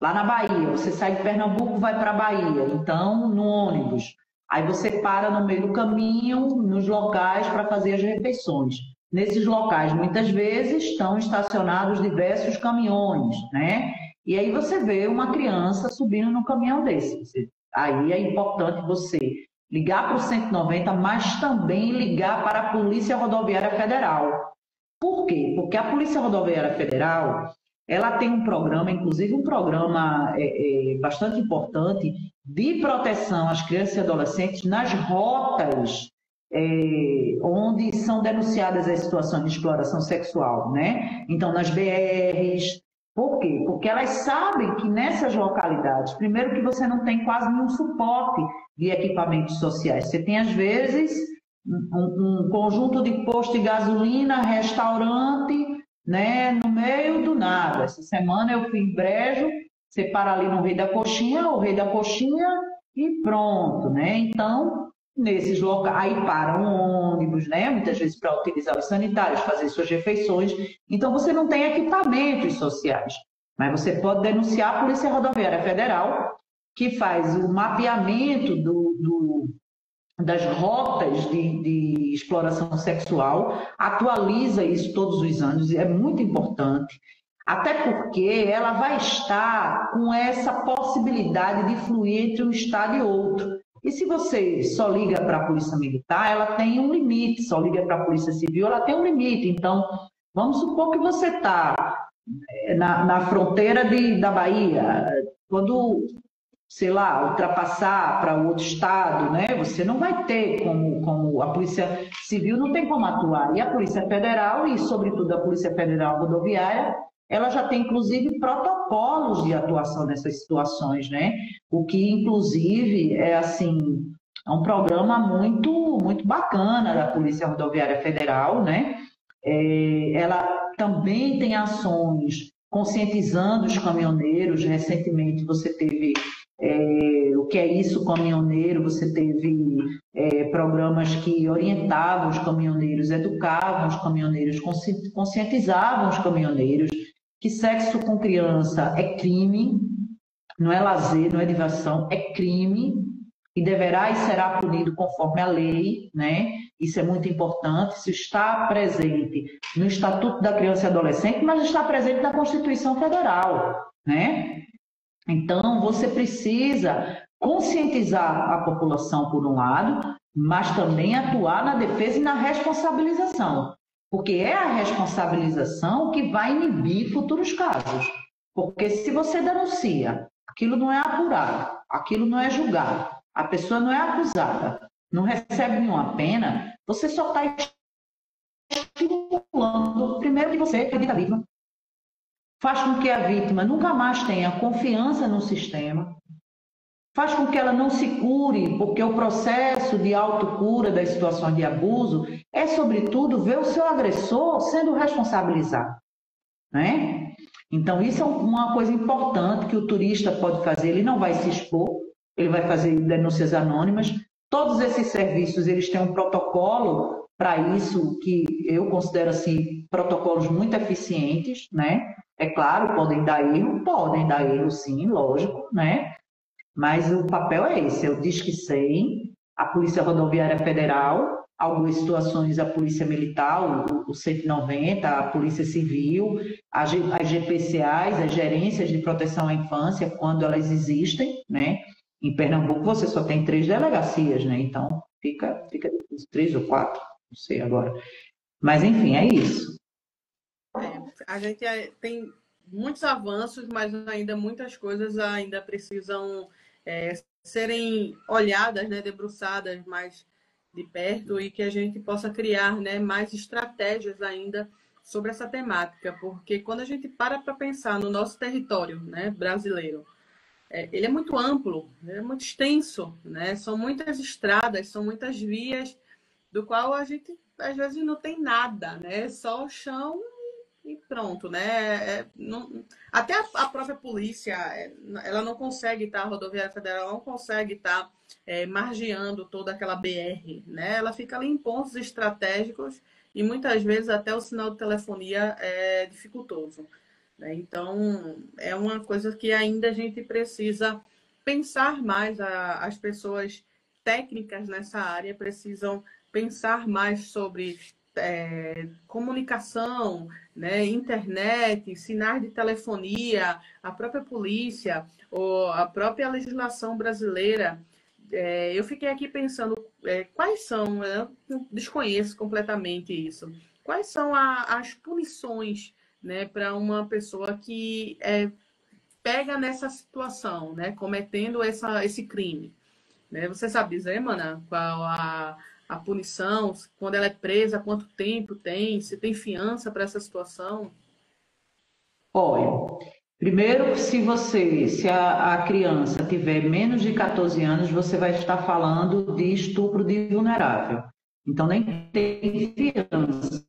S2: na Bahia, você sai de Pernambuco, vai para a Bahia, então no ônibus. Aí você para no meio do caminho, nos locais para fazer as refeições. Nesses locais, muitas vezes, estão estacionados diversos caminhões, né? E aí você vê uma criança subindo no caminhão desse. Aí é importante você ligar para o 190, mas também ligar para a Polícia Rodoviária Federal. Por quê? Porque a Polícia Rodoviária Federal, ela tem um programa, inclusive um programa bastante importante de proteção às crianças e adolescentes nas rotas onde são denunciadas as situações de exploração sexual, né? Então, nas BRs. Por quê? Porque elas sabem que nessas localidades, primeiro que você não tem quase nenhum suporte de equipamentos sociais. Você tem, às vezes, um conjunto de posto de gasolina, restaurante, né, no meio do nada. Essa semana eu fui em Brejo, você para ali no Rei da Coxinha, o Rei da Coxinha e pronto, né? Então, nesses locais, aí param ônibus, né? Muitas vezes para utilizar os sanitários, fazer suas refeições. Então, você não tem equipamentos sociais, mas você pode denunciar a Polícia Rodoviária Federal, que faz o mapeamento das rotas de exploração sexual, atualiza isso todos os anos, e é muito importante, até porque ela vai estar com essa possibilidade de fluir entre um estado e outro. E se você só liga para a Polícia Militar, ela tem um limite, só liga para a Polícia Civil, ela tem um limite. Então, vamos supor que você está na fronteira da Bahia, quando sei lá, ultrapassar para outro estado, né? Você não vai ter como a Polícia Civil não tem como atuar. E a Polícia Federal, e sobretudo a Polícia Federal Rodoviária, ela já tem inclusive protocolos de atuação nessas situações, né? O que inclusive é assim, é um programa muito bacana da Polícia Rodoviária Federal, né? Ela também tem ações conscientizando os caminhoneiros. Recentemente você teve o que é isso, caminhoneiro, você teve programas que orientavam os caminhoneiros, educavam os caminhoneiros, conscientizavam os caminhoneiros que sexo com criança é crime, não é lazer, não é diversão, é crime e deverá e será punido conforme a lei, né? Isso é muito importante, isso está presente no Estatuto da Criança e Adolescente, mas está presente na Constituição Federal, né? Então, você precisa conscientizar a população, por um lado, mas também atuar na defesa e na responsabilização, porque é a responsabilização que vai inibir futuros casos. Porque se você denuncia, aquilo não é apurado, aquilo não é julgado, a pessoa não é acusada, não recebe nenhuma pena, você só está estimulando, primeiro, que você acredita a vítima, faz com que a vítima nunca mais tenha confiança no sistema, faz com que ela não se cure, porque o processo de autocura das situações de abuso é, sobretudo, ver o seu agressor sendo responsabilizado, né? Então, isso é uma coisa importante que o turista pode fazer. Ele não vai se expor, ele vai fazer denúncias anônimas. Todos esses serviços, eles têm um protocolo para isso, que eu considero assim, protocolos muito eficientes, né? É claro, podem dar erro sim, lógico, né? Mas o papel é esse, é o Disque 100, a Polícia Rodoviária Federal, algumas situações a Polícia Militar, o 190, a Polícia Civil, as GPCAs, as Gerências de Proteção à Infância, quando elas existem, né? Em Pernambuco você só tem 3 delegacias, né? Então fica difícil, 3 ou 4, não sei agora. Mas enfim, é isso.
S1: A gente tem muitos avanços, mas ainda muitas coisas ainda precisam serem olhadas, né, debruçadas mais de perto e que a gente possa criar, né, mais estratégias ainda sobre essa temática, porque quando a gente para pensar no nosso território, né, brasileiro, ele é muito amplo, é muito extenso, né, são muitas estradas, são muitas vias, do qual a gente às vezes não tem nada, né, só o chão e pronto, né? Até a própria polícia, ela não consegue estar, a Rodoviária Federal não consegue estar margeando toda aquela BR, né? Ela fica ali em pontos estratégicos e muitas vezes até o sinal de telefonia é dificultoso, né? Então, é uma coisa que ainda a gente precisa pensar mais, as pessoas técnicas nessa área precisam pensar mais sobre comunicação, né, internet, sinais de telefonia, a própria polícia, ou a própria legislação brasileira. Eu fiquei aqui pensando quais são, eu desconheço completamente isso, quais são as punições, né, para uma pessoa que pega nessa situação, né, cometendo esse crime. Né? Você sabe dizer, Mana, qual a punição, quando ela é presa, quanto tempo tem, se tem fiança para essa situação?
S2: Olha, primeiro, se a criança tiver menos de 14 anos, você vai estar falando de estupro de vulnerável. Então, nem tem fiança,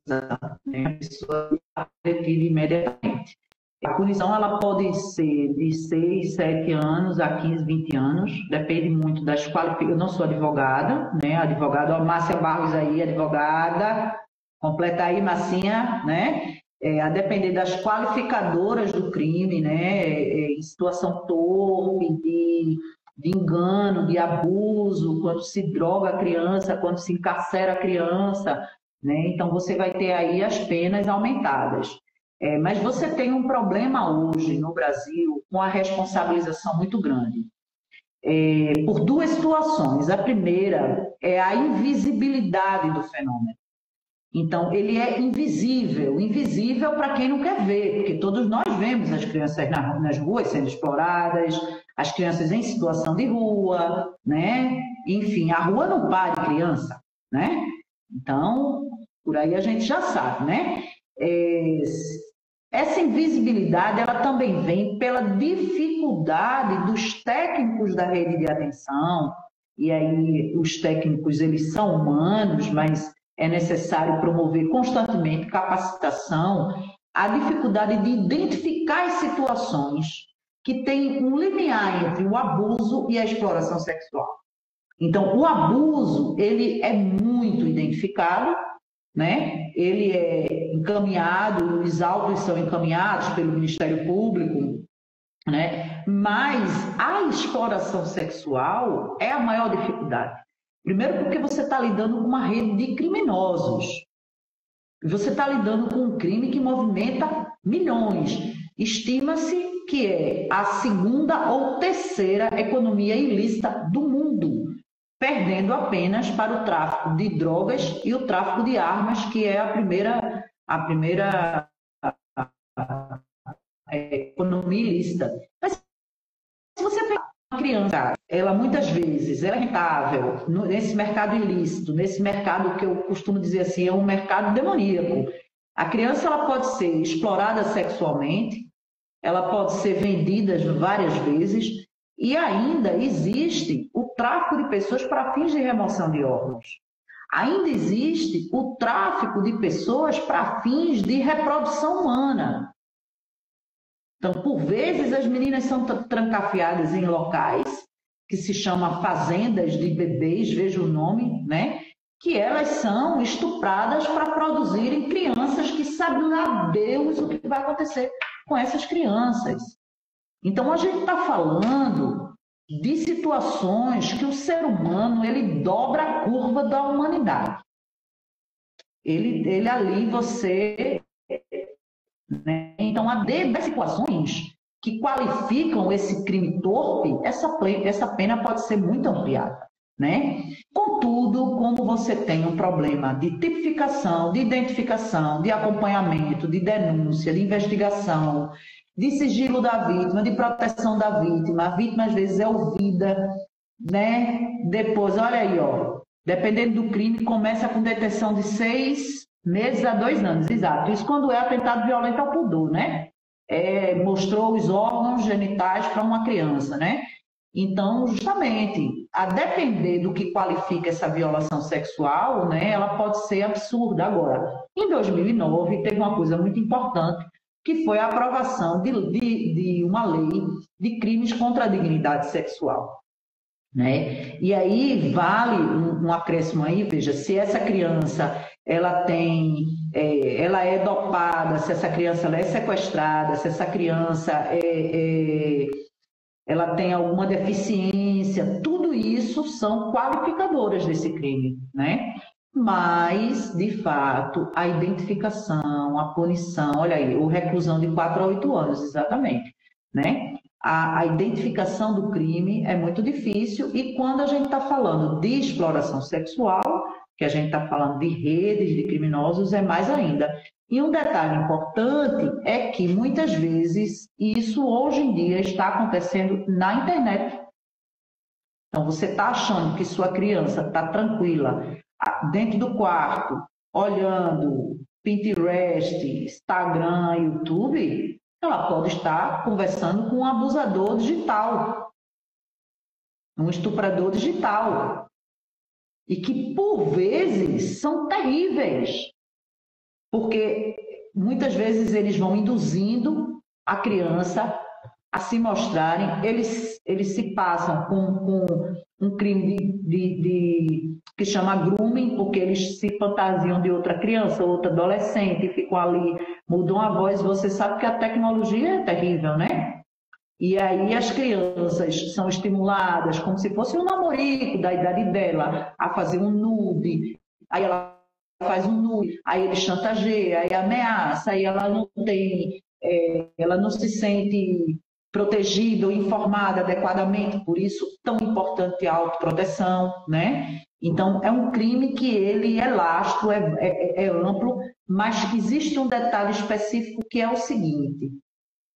S2: né? A pessoa é detida imediatamente. A punição ela pode ser de 6, 7 anos a 15, 20 anos, depende muito das qualificações. Eu não sou advogada, né? Advogada, ó, Márcia Barros aí, advogada, completa aí, Massinha, né? A depender das qualificadoras do crime, né? Em situação torpe, de engano, de abuso, quando se droga a criança, quando se encarcera a criança, né? Então você vai ter aí as penas aumentadas. Mas você tem um problema hoje no Brasil com a responsabilização muito grande, por duas situações. A primeira é a invisibilidade do fenômeno. Então, ele é invisível, invisível para quem não quer ver, porque todos nós vemos as crianças nas ruas sendo exploradas, as crianças em situação de rua, né? Enfim, a rua não para de criança, né? Então, por aí a gente já sabe, né? Essa invisibilidade, ela também vem pela dificuldade dos técnicos da rede de atenção, e aí os técnicos, eles são humanos, mas é necessário promover constantemente capacitação, a dificuldade de identificar as situações que têm um limiar entre o abuso e a exploração sexual. Então, o abuso, ele é muito identificado, né? Ele é encaminhado, os autos são encaminhados pelo Ministério Público, né? Mas a exploração sexual é a maior dificuldade. Primeiro porque você está lidando com uma rede de criminosos. Você está lidando com um crime que movimenta milhões. Estima-se que é a segunda ou terceira economia ilícita do mundo, perdendo apenas para o tráfico de drogas e o tráfico de armas, que é a primeira economia ilícita. Mas se você pegar uma criança, ela muitas vezes é rentável nesse mercado ilícito, nesse mercado que eu costumo dizer assim, é um mercado demoníaco. A criança ela pode ser explorada sexualmente, ela pode ser vendida várias vezes, e ainda existe o tráfico de pessoas para fins de remoção de órgãos. Ainda existe o tráfico de pessoas para fins de reprodução humana. Então, por vezes, as meninas são trancafiadas em locais que se chamam fazendas de bebês, veja o nome, né? Que elas são estupradas para produzirem crianças que sabem lá Deus o que vai acontecer com essas crianças. Então, a gente está falando de situações que o ser humano ele dobra a curva da humanidade. Ele ali, você... Né? Então, há das situações que qualificam esse crime torpe, essa pena pode ser muito ampliada. Né? Contudo, como você tem um problema de tipificação, de identificação, de acompanhamento, de denúncia, de investigação, de sigilo da vítima, de proteção da vítima, a vítima às vezes é ouvida, né? Depois, olha aí, ó, dependendo do crime, começa com detenção de 6 meses a 2 anos, exato. Isso quando é atentado violento ao pudor, né? Mostrou os órgãos genitais para uma criança, né? Então, justamente, a depender do que qualifica essa violação sexual, né, ela pode ser absurda. Agora, em 2009, teve uma coisa muito importante, que foi a aprovação de uma lei de crimes contra a dignidade sexual. Né? E aí vale um acréscimo aí, veja, se essa criança ela é dopada, se essa criança ela é sequestrada, se essa criança ela tem alguma deficiência, tudo isso são qualificadoras desse crime, né? Mas, de fato, a identificação, a punição, olha aí, o reclusão de 4 a 8 anos, exatamente, né? A identificação do crime é muito difícil e quando a gente está falando de exploração sexual, que a gente está falando de redes de criminosos, é mais ainda. E um detalhe importante é que, muitas vezes, isso hoje em dia está acontecendo na internet. Então, você está achando que sua criança está tranquila dentro do quarto, olhando Pinterest, Instagram, YouTube, ela pode estar conversando com um abusador digital, um estuprador digital, e que, por vezes, são terríveis, porque muitas vezes eles vão induzindo a criança a se mostrarem, eles se passam com um crime que chama grooming, porque eles se fantasiam de outra criança, outra adolescente, ficam ali, mudam a voz, você sabe que a tecnologia é terrível, né? E aí as crianças são estimuladas como se fosse um namorico da idade dela a fazer um nude, aí ela faz um nude, aí ele chantageia, aí ameaça, aí ela não tem, ela não se sente protegida ou informada adequadamente, por isso tão importante a autoproteção, né? Então, é um crime que ele é lastro, é amplo, mas existe um detalhe específico que é o seguinte: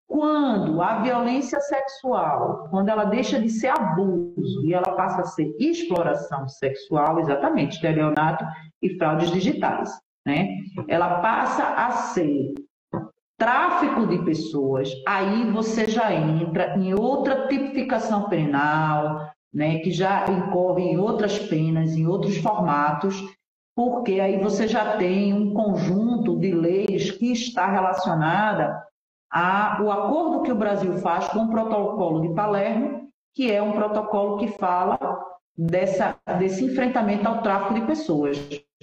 S2: quando a violência sexual, quando ela deixa de ser abuso e ela passa a ser exploração sexual, exatamente, estelionato e fraudes digitais, né? Ela passa a ser tráfico de pessoas, aí você já entra em outra tipificação penal, né, que já incorre em outras penas, em outros formatos, porque aí você já tem um conjunto de leis que está relacionada ao acordo que o Brasil faz com o Protocolo de Palermo, que é um protocolo que fala desse enfrentamento ao tráfico de pessoas,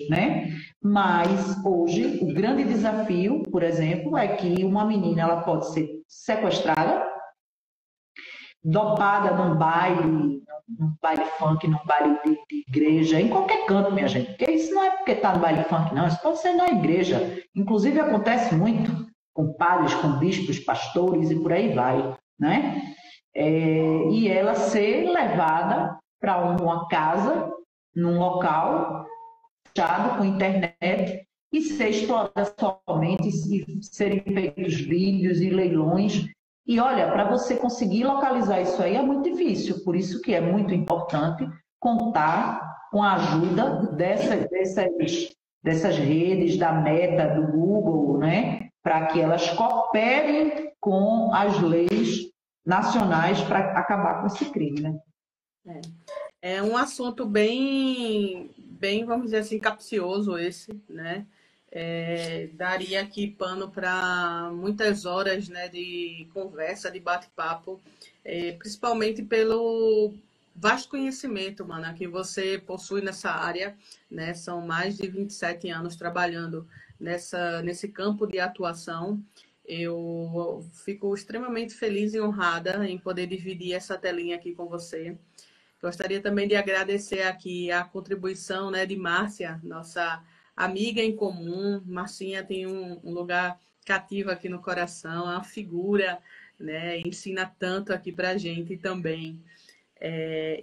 S2: né? Mas hoje o grande desafio, por exemplo, é que uma menina ela pode ser sequestrada, dopada num baile funk, num baile de igreja, em qualquer canto, minha gente. Porque isso não é porque está no baile funk, não. Isso pode ser na igreja. Inclusive acontece muito com padres, com bispos, pastores e por aí vai, né? E ela ser levada para uma casa, num local fechado com internet e ser explorada somente, e serem feitos vídeos e leilões. E olha, para você conseguir localizar isso aí é muito difícil, por isso que é muito importante contar com a ajuda dessas redes, da Meta, do Google, né? Para que elas cooperem com as leis nacionais para acabar com esse crime, né?
S1: É um assunto bem, vamos dizer assim, capcioso esse, né? Daria aqui pano para muitas horas, né, de conversa, de bate-papo, principalmente pelo vasto conhecimento, Mana, que você possui nessa área, né? São mais de 27 anos trabalhando nesse campo de atuação. Eu fico extremamente feliz e honrada em poder dividir essa telinha aqui com você. Gostaria também de agradecer aqui a contribuição, né, de Márcia, nossa amiga em comum. Marcinha tem um lugar cativo aqui no coração, é uma figura, né, ensina tanto aqui para a gente também.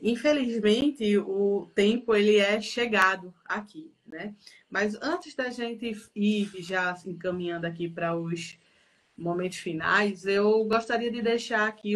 S1: Infelizmente, o tempo ele é chegado aqui, né? Mas antes da gente ir já encaminhando aqui para os momentos finais, eu gostaria de deixar aqui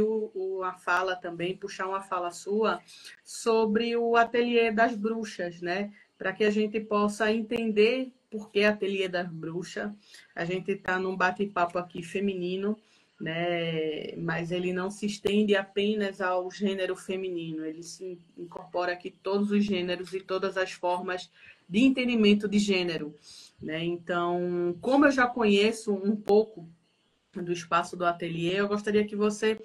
S1: a fala também, puxar uma fala sua sobre o Ateliê das Bruxas, né? Para que a gente possa entender por que Ateliê das Bruxas. A gente está num bate-papo aqui feminino, né? Mas ele não se estende apenas ao gênero feminino, ele se incorpora aqui todos os gêneros e todas as formas de entendimento de gênero, né? Então, como eu já conheço um pouco do espaço do ateliê, eu gostaria que você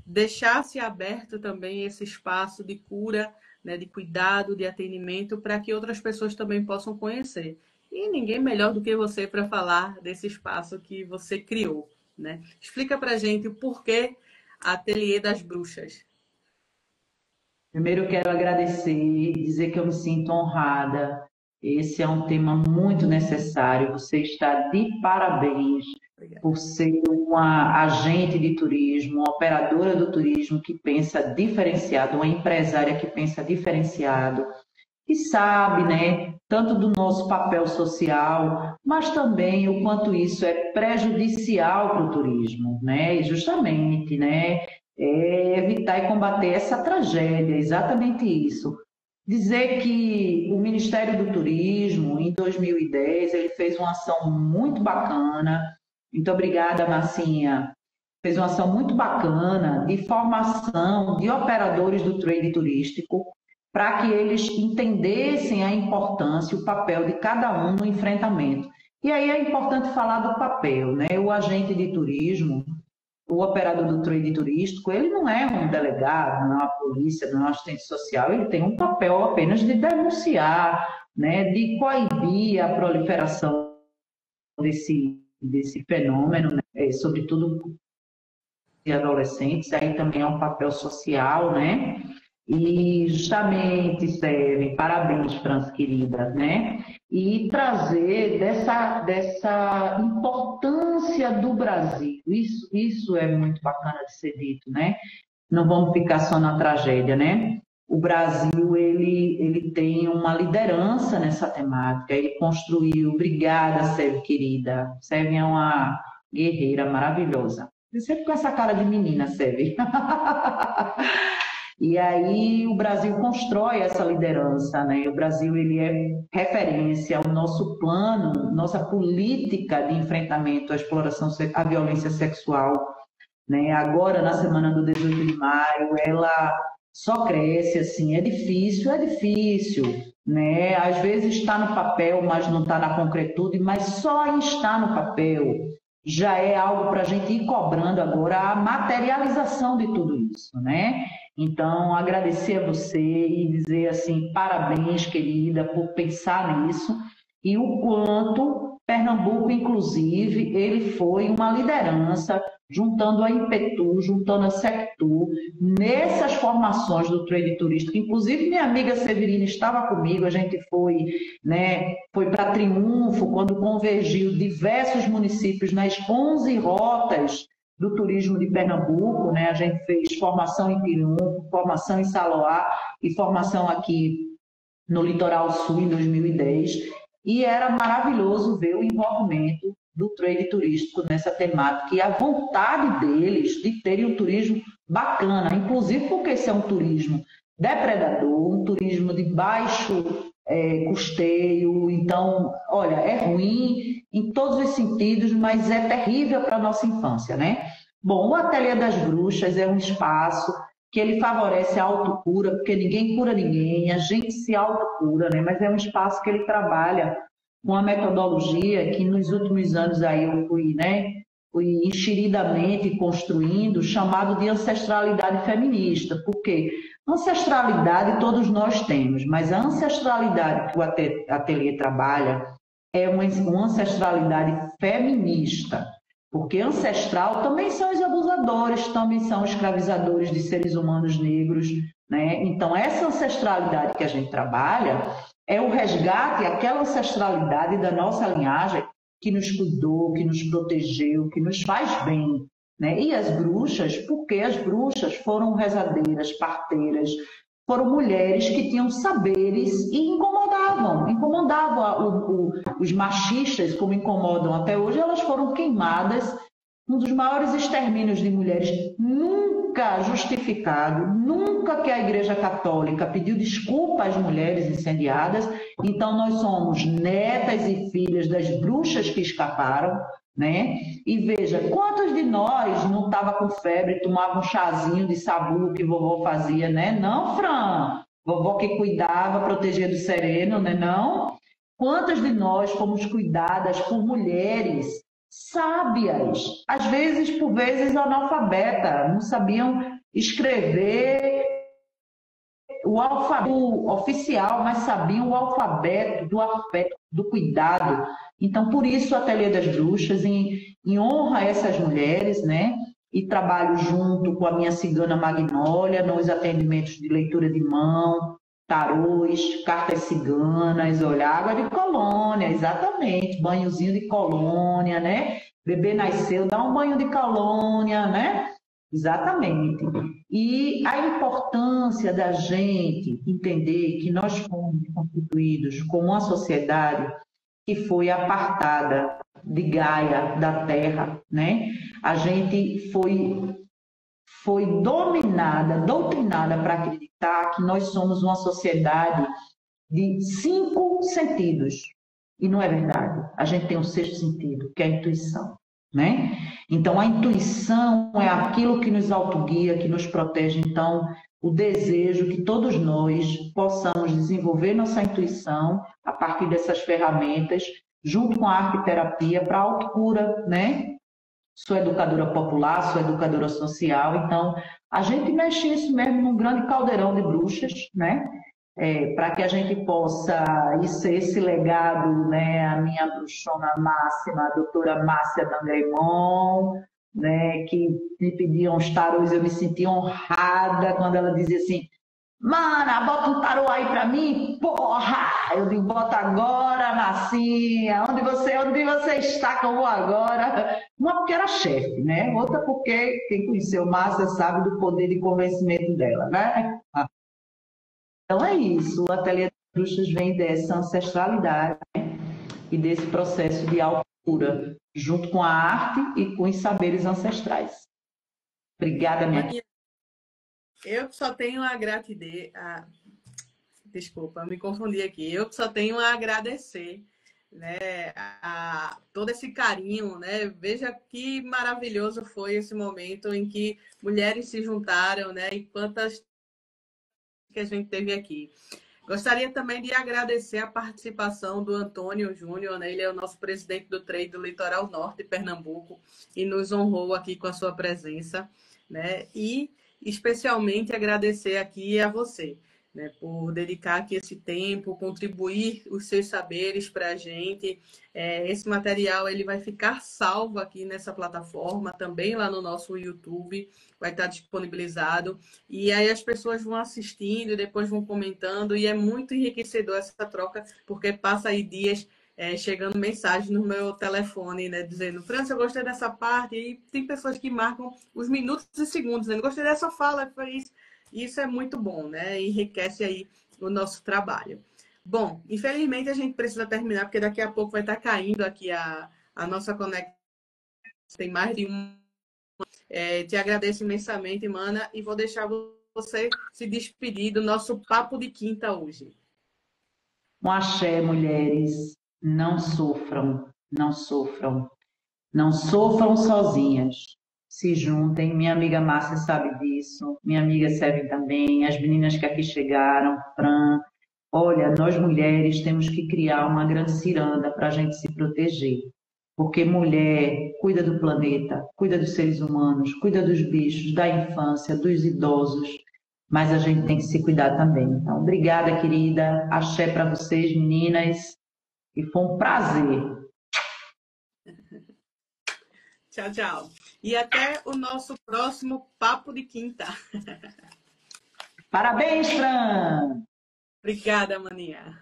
S1: deixasse aberto também esse espaço de cura, né, de cuidado, de atendimento, para que outras pessoas também possam conhecer. E ninguém melhor do que você para falar desse espaço que você criou, né? Explica para a gente o porquê Ateliê das Bruxas.
S2: Primeiro, eu quero agradecer e dizer que eu me sinto honrada. Esse é um tema muito necessário. Você está de parabéns
S1: Obrigada.
S2: por ser uma agente de turismo, uma operadora do turismo que pensa diferenciado, uma empresária que pensa diferenciado, que sabe, né, tanto do nosso papel social, mas também o quanto isso é prejudicial para o turismo, né? E justamente, né, evitar e combater essa tragédia, exatamente isso. Dizer que o Ministério do Turismo, em 2010, ele fez uma ação muito bacana. Muito obrigada, Marcinha. Fez uma ação muito bacana de formação de operadores do trade turístico para que eles entendessem a importância e o papel de cada um no enfrentamento. E aí é importante falar do papel, né? O agente de turismo, o operador do trade turístico, ele não é um delegado, não é uma polícia, não é um assistente social, ele tem um papel apenas de denunciar, né? De coibir a proliferação desse fenômeno, né? Sobretudo de adolescentes, aí também é um papel social, né? E justamente serve, parabéns, Franz, querida, né? E trazer dessa importância do Brasil, isso é muito bacana de ser dito, né? Não vamos ficar só na tragédia, né? O Brasil, ele tem uma liderança nessa temática, ele construiu, obrigada, Sérgio, querida, Sérgio é uma guerreira maravilhosa. Você sempre com essa cara de menina, Sérgio. E aí o Brasil constrói essa liderança, né? O Brasil ele é referência, o nosso plano, nossa política de enfrentamento à exploração, à violência sexual, né? Agora na semana do 18 de maio, ela só cresce, assim, é difícil, né? Às vezes está no papel, mas não está na concretude, mas só em estar no papel já é algo para a gente ir cobrando agora a materialização de tudo isso, né? Então, agradecer a você e dizer assim, parabéns, querida, por pensar nisso e o quanto Pernambuco, inclusive, ele foi uma liderança, juntando a Impetu, juntando a Sectur, nessas formações do trade turístico. Inclusive, minha amiga Severina estava comigo, a gente foi, né, foi para Triunfo, quando convergiu diversos municípios nas 11 rotas do turismo de Pernambuco, né? A gente fez formação em Triunfo, formação em Saloá e formação aqui no Litoral Sul em 2010. E era maravilhoso ver o envolvimento do trade turístico nessa temática e a vontade deles de terem um turismo bacana, inclusive porque esse é um turismo depredador, um turismo de baixo custeio. Então, olha, é ruim em todos os sentidos, mas é terrível para a nossa infância, né? Bom, o Ateliê das Bruxas é um espaço que ele favorece a autocura, porque ninguém cura ninguém, a gente se autocura, né? Mas é um espaço que ele trabalha com uma metodologia que nos últimos anos aí eu fui, né? Fui enxeridamente construindo, chamado de ancestralidade feminista. Por quê? Ancestralidade todos nós temos, mas a ancestralidade que o ateliê trabalha é uma ancestralidade feminista. Porque ancestral também são os abusadores, também são escravizadores de seres humanos negros, né? Então, essa ancestralidade que a gente trabalha é o resgate, aquela ancestralidade da nossa linhagem que nos cuidou, que nos protegeu, que nos faz bem, né? E as bruxas, porque as bruxas foram rezadeiras, parteiras, foram mulheres que tinham saberes e incomodavam os machistas, como incomodam até hoje. Elas foram queimadas, um dos maiores extermínios de mulheres nunca justificado, nunca que a Igreja Católica pediu desculpa às mulheres incendiadas. Então nós somos netas e filhas das bruxas que escaparam, né? E veja, quantos de nós não estava com febre, tomava um chazinho de sabu que vovó fazia, né? Não, Fran? Vovó que cuidava, protegia do sereno, né? Não? Quantas de nós fomos cuidadas por mulheres sábias, às vezes, por vezes, analfabeta, não sabiam escrever o alfabeto oficial, mas sabiam o alfabeto do afeto, do cuidado. Então, por isso, o Ateliê das Bruxas, em honra a essas mulheres, né? E trabalho junto com a minha cigana Magnólia, nos atendimentos de leitura de mão, tarôs, cartas ciganas, olha, água de colônia, exatamente, banhozinho de colônia, né? Bebê nasceu, dá um banho de colônia, né? Exatamente. E a importância da gente entender que nós fomos constituídos como uma sociedade que foi apartada de Gaia, da Terra, né? A gente foi dominada, doutrinada para acreditar que nós somos uma sociedade de 5 sentidos. E não é verdade. A gente tem um 6º sentido, que é a intuição, né? Então, a intuição é aquilo que nos autoguia, que nos protege. Então, o desejo que todos nós possamos desenvolver nossa intuição a partir dessas ferramentas, junto com a arte-terapia, para a autocura, né? Sou educadora popular, sou educadora social, então a gente mexe isso mesmo num grande caldeirão de bruxas, né? Para que a gente possa ser esse legado, né? A minha bruxona máxima, a doutora Márcia D'Angremont, né? Que me pediam os tarôs, eu me senti honrada quando ela dizia assim: Mana, bota um tarô aí pra mim, porra! Eu digo, bota agora, Marcinha, onde você está que eu vou agora? Uma porque era chefe, né? Outra porque quem conheceu Márcia sabe do poder de convencimento dela, né? Então é isso, o Ateliê das Bruxas vem dessa ancestralidade, né? E desse processo de autocura, junto com a arte e com os saberes ancestrais. Obrigada, minha querida.
S1: Eu só tenho a gratidão. Desculpa, me confundi aqui. Eu só tenho a agradecer, né, a todo esse carinho, né? Veja que maravilhoso foi esse momento em que mulheres se juntaram, né? E quantas que a gente teve aqui. Gostaria também de agradecer a participação do Antônio Júnior, né? Ele é o nosso presidente do Trade do Litoral Norte de Pernambuco e nos honrou aqui com a sua presença, né? E especialmente agradecer aqui a você, né, por dedicar aqui esse tempo, contribuir os seus saberes para a gente. Esse material ele vai ficar salvo aqui nessa plataforma, também lá no nosso YouTube, vai estar disponibilizado. E aí as pessoas vão assistindo e depois vão comentando, e é muito enriquecedor essa troca, porque passa aí dias chegando mensagem no meu telefone, né, dizendo: França, eu gostei dessa parte. E tem pessoas que marcam os minutos e segundos, né? Gostei dessa fala, foi isso. Isso é muito bom, né? Enriquece aí o nosso trabalho. Bom, infelizmente a gente precisa terminar, porque daqui a pouco vai estar caindo aqui a nossa conexão. Tem mais de um. Te agradeço imensamente, Mana, e vou deixar você se despedir do nosso papo de quinta hoje.
S2: Um axé, mulheres, não sofram, não sofram, não sofram sozinhas. Se juntem, minha amiga Márcia sabe disso, minha amiga Seven também, as meninas que aqui chegaram, Fran. Olha, nós mulheres temos que criar uma grande ciranda para a gente se proteger. Porque mulher cuida do planeta, cuida dos seres humanos, cuida dos bichos, da infância, dos idosos, mas a gente tem que se cuidar também. Então, obrigada, querida. Axé para vocês, meninas, e foi um prazer.
S1: Tchau, tchau. E até o nosso próximo Papo de Quinta.
S2: Parabéns, Fran!
S1: Obrigada, Maninha.